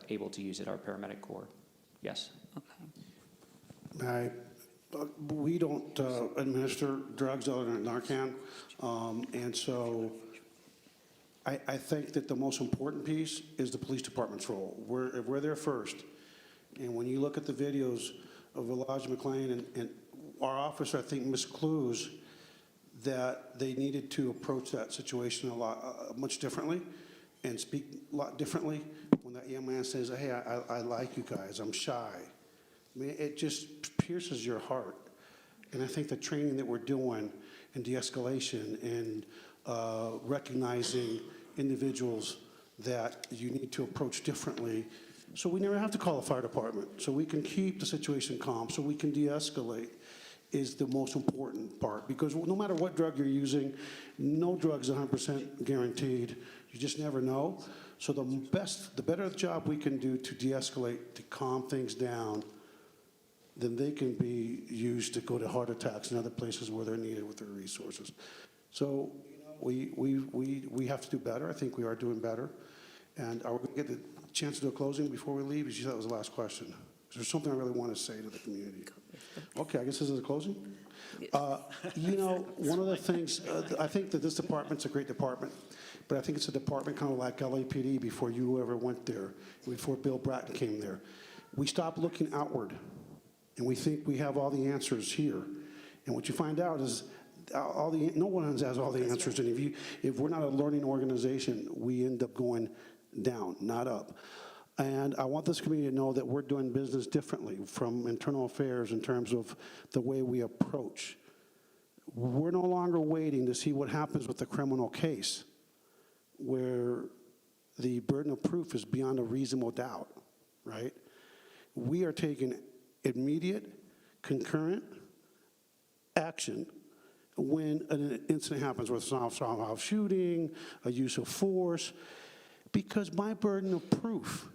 able to use it, our paramedic corps. Yes. Okay. We don't administer drugs other than Narcan, and so I think that the most important piece is the police department's role. We're there first, and when you look at the videos of Elijah McClain and our officer, I think, misclues that they needed to approach that situation a lot much differently and speak a lot differently. When that young man says, "Hey, I like you guys, I'm shy," I mean, it just pierces your heart. And I think the training that we're doing in de-escalation and recognizing individuals that you need to approach differently, so we never have to call the fire department, so we can keep the situation calm, so we can de-escalate, is the most important part. Because no matter what drug you're using, no drug is 100% guaranteed. You just never know. So the better job we can do to de-escalate, to calm things down, then they can be used to go to heart attacks and other places where they're needed with their resources. So we have to do better. I think we are doing better. And are we going to get the chance to do a closing before we leave? You said that was the last question. Is there something I really want to say to the community? Okay, I guess this is a closing. One of the things, I think that this department's a great department, but I think it's a department kind of like LAPD before you ever went there, before Bill Bratton came there. We stopped looking outward. And we think we have all the answers here. And what you find out is no one has all the answers. And if we're not a learning organization, we end up going down, not up. And I want this community to know that we're doing business differently from internal affairs in terms of the way we approach. We're no longer waiting to see what happens with the criminal case, where the burden of proof is beyond a reasonable doubt, right? We are taking immediate, concurrent action when an incident happens, whether it's an off shooting, a use of force, because my burden of proof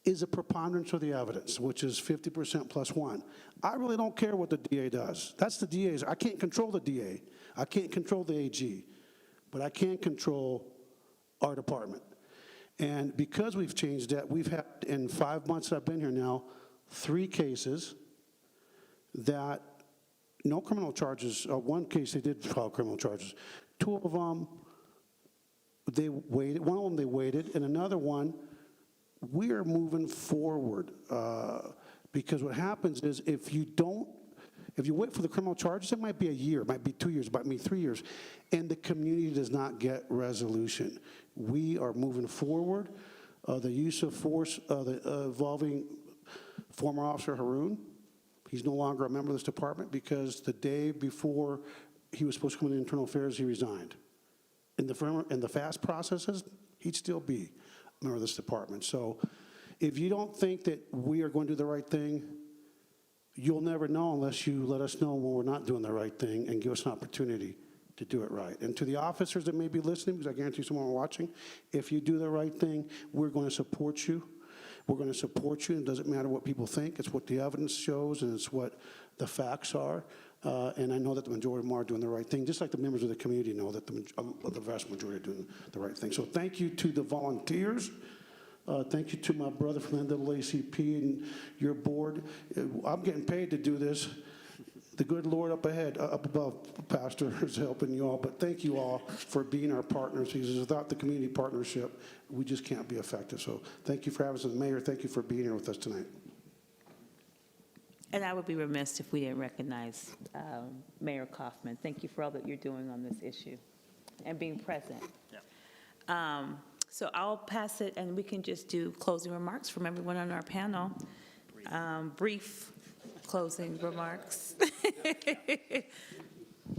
is a preponderance of the evidence, which is 50% plus one. I really don't care what the DA does. That's the DA's. I can't control the DA. I can't control the AG, but I can control our department. And because we've changed that, we've had, in 5 months that I've been here now, 3 cases that no criminal charges. One case they did file criminal charges. 2 of them, they waited. One of them they waited, and another one, we are moving forward. Because what happens is if you wait for the criminal charges, it might be a year, it might be 2 years, it might be 3 years, and the community does not get resolution. We are moving forward. The use of force involving former Officer Haroon, he's no longer a member of this department because the day before he was supposed to come into internal affairs, he resigned. In the fast processes, he'd still be a member of this department. So if you don't think that we are going to do the right thing, you'll never know unless you let us know when we're not doing the right thing and give us an opportunity to do it right. And to the officers that may be listening, because I guarantee someone watching, if you do the right thing, we're going to support you. We're going to support you. It doesn't matter what people think. It's what the evidence shows, and it's what the facts are. And I know that the majority of them are doing the right thing, just like the members of the community know that the vast majority are doing the right thing. So thank you to the volunteers. Thank you to my brother from the NAACP and your board. I'm getting paid to do this. The good Lord up above, Pastor, is helping you all. But thank you all for being our partners, because without the community partnership, we just can't be effective. So thank you for having us as mayor. Thank you for being here with us tonight. And I would be remiss if we didn't recognize Mayor Kaufman. Thank you for all that you're doing on this issue and being present. Yeah. So I'll pass it, and we can just do closing remarks from everyone on our panel. Brief closing remarks.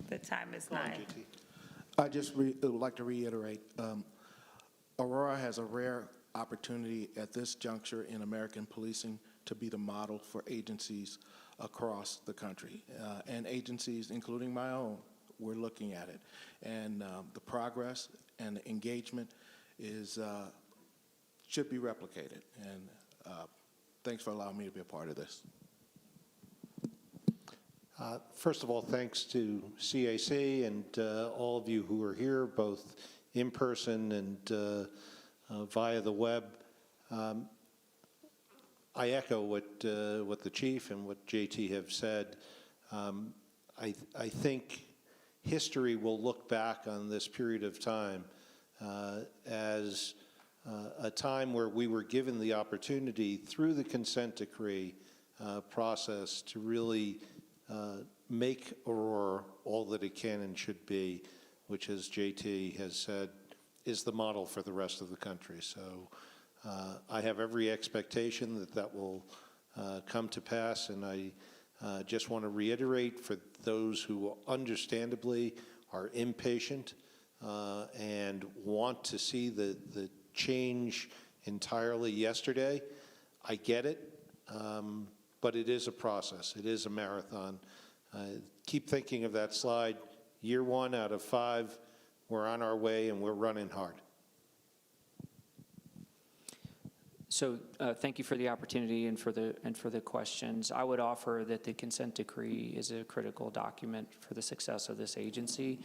The time is 9. I just would like to reiterate, Aurora has a rare opportunity at this juncture in American policing to be the model for agencies across the country. And agencies, including my own, we're looking at it. And the progress and the engagement should be replicated. And thanks for allowing me to be a part of this. First of all, thanks to CAC and all of you who are here, both in person and via the web. I echo what the chief and what JT have said. I think history will look back on this period of time as a time where we were given the opportunity through the consent decree process to really make Aurora all that it can and should be, which, as JT has said, is the model for the rest of the country. So I have every expectation that that will come to pass, and I just want to reiterate for those who understandably are impatient and want to see the change entirely yesterday. I get it, but it is a process. It is a marathon. Keep thinking of that slide. Year 1 out of 5, we're on our way and we're running hard. So thank you for the opportunity and for the questions. I would offer that the consent decree is a critical document for the success of this agency,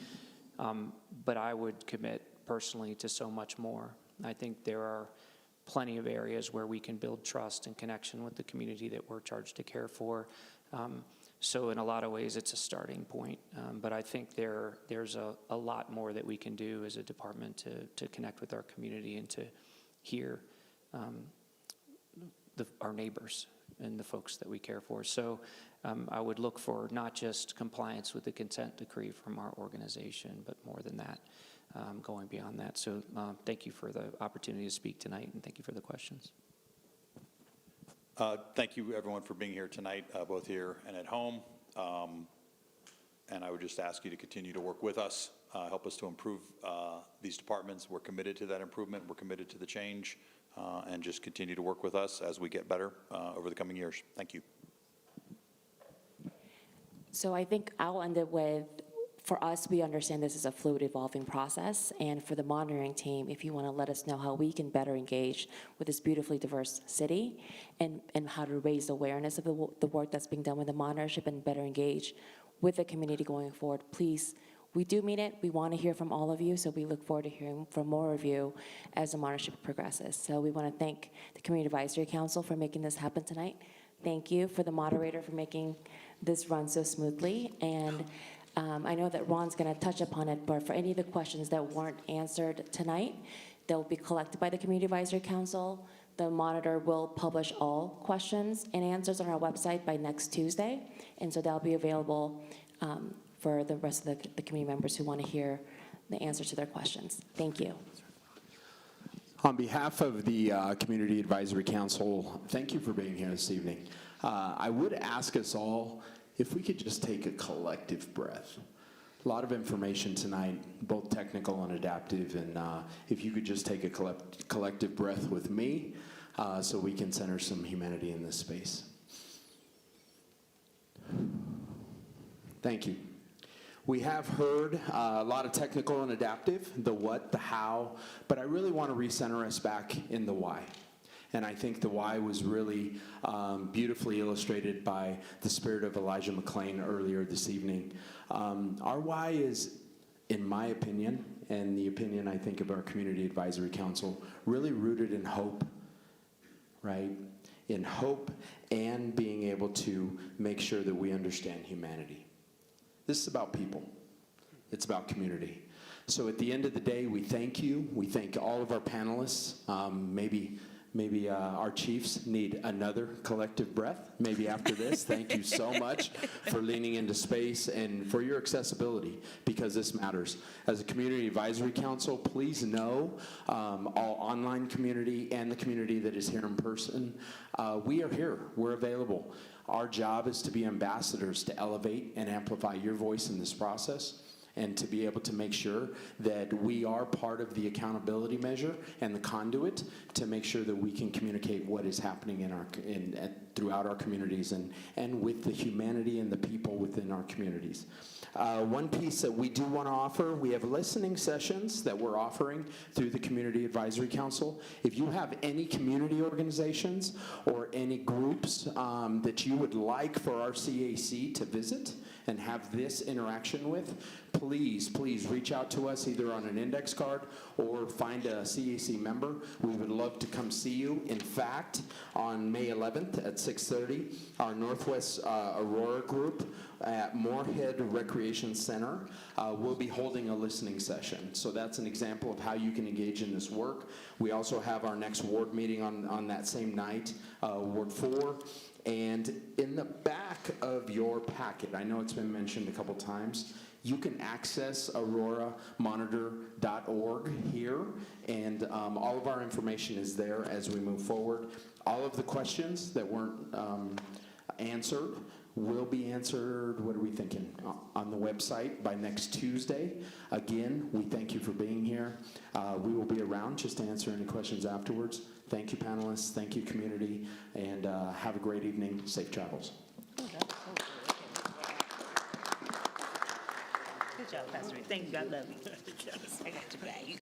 but I would commit personally to so much more. I think there are plenty of areas where we can build trust and connection with the community that we're charged to care for. So in a lot of ways, it's a starting point, but I think there's a lot more that we can do as a department to connect with our community and to hear our neighbors and the folks that we care for. So I would look for not just compliance with the consent decree from our organization, but more than that, going beyond that. So thank you for the opportunity to speak tonight, and thank you for the questions. Thank you, everyone, for being here tonight, both here and at home. And I would just ask you to continue to work with us, help us to improve these departments. We're committed to that improvement. We're committed to the change, and just continue to work with us as we get better over the coming years. Thank you. So I think I'll end it with, for us, we understand this is a fluid, evolving process, and for the monitoring team, if you want to let us know how we can better engage with this beautifully diverse city and how to raise awareness of the work that's being done with the monitorship and better engage with the community going forward, please. We do mean it. We want to hear from all of you, so we look forward to hearing from more of you as the monitorship progresses. So we want to thank the Community Advisory Council for making this happen tonight. Thank you for the moderator for making this run so smoothly. And I know that Ron's going to touch upon it, but for any of the questions that weren't answered tonight, they'll be collected by the Community Advisory Council. The monitor will publish all questions and answers on our website by next Tuesday, and so that'll be available for the rest of the community members who want to hear the answers to their questions. Thank you. On behalf of the Community Advisory Council, thank you for being here this evening. I would ask us all if we could just take a collective breath. A lot of information tonight, both technical and adaptive, and if you could just take a collective breath with me so we can center some humanity in this space. Thank you. We have heard a lot of technical and adaptive, the what, the how, but I really want to recenter us back in the why. And I think the why was really beautifully illustrated by the spirit of Elijah McClain earlier this evening. Our why is, in my opinion, and the opinion I think of our Community Advisory Council, really rooted in hope, right? In hope and being able to make sure that we understand humanity. This is about people. It's about community. So at the end of the day, we thank you. We thank all of our panelists. Maybe our chiefs need another collective breath, maybe after this. Thank you so much for leaning into space and for your accessibility, because this matters. As a Community Advisory Council, please know, all online community and the community that is here in person, we are here. We're available. Our job is to be ambassadors to elevate and amplify your voice in this process, and to be able to make sure that we are part of the accountability measure and the conduit to make sure that we can communicate what is happening throughout our communities and with the humanity and the people within our communities. One piece that we do want to offer, we have listening sessions that we're offering through the Community Advisory Council. If you have any community organizations or any groups that you would like for our CAC to visit and have this interaction with, please reach out to us either on an index card or find a CAC member. We would love to come see you. In fact, on May 11th at 6:30, our Northwest Aurora group at Moorhead Recreation Center will be holding a listening session. So that's an example of how you can engage in this work. We also have our next ward meeting on that same night, Ward 4. And in the back of your packet, I know it's been mentioned a couple times, you can access auroramonitor.org here, and all of our information is there as we move forward. All of the questions that weren't answered will be answered, what are we thinking, on the website by next Tuesday. Again, we thank you for being here. We will be around just to answer any questions afterwards. Thank you, panelists. Thank you, community. And have a great evening. Safe travels. Good job, Pastor. Thank you. I love you. I got your back.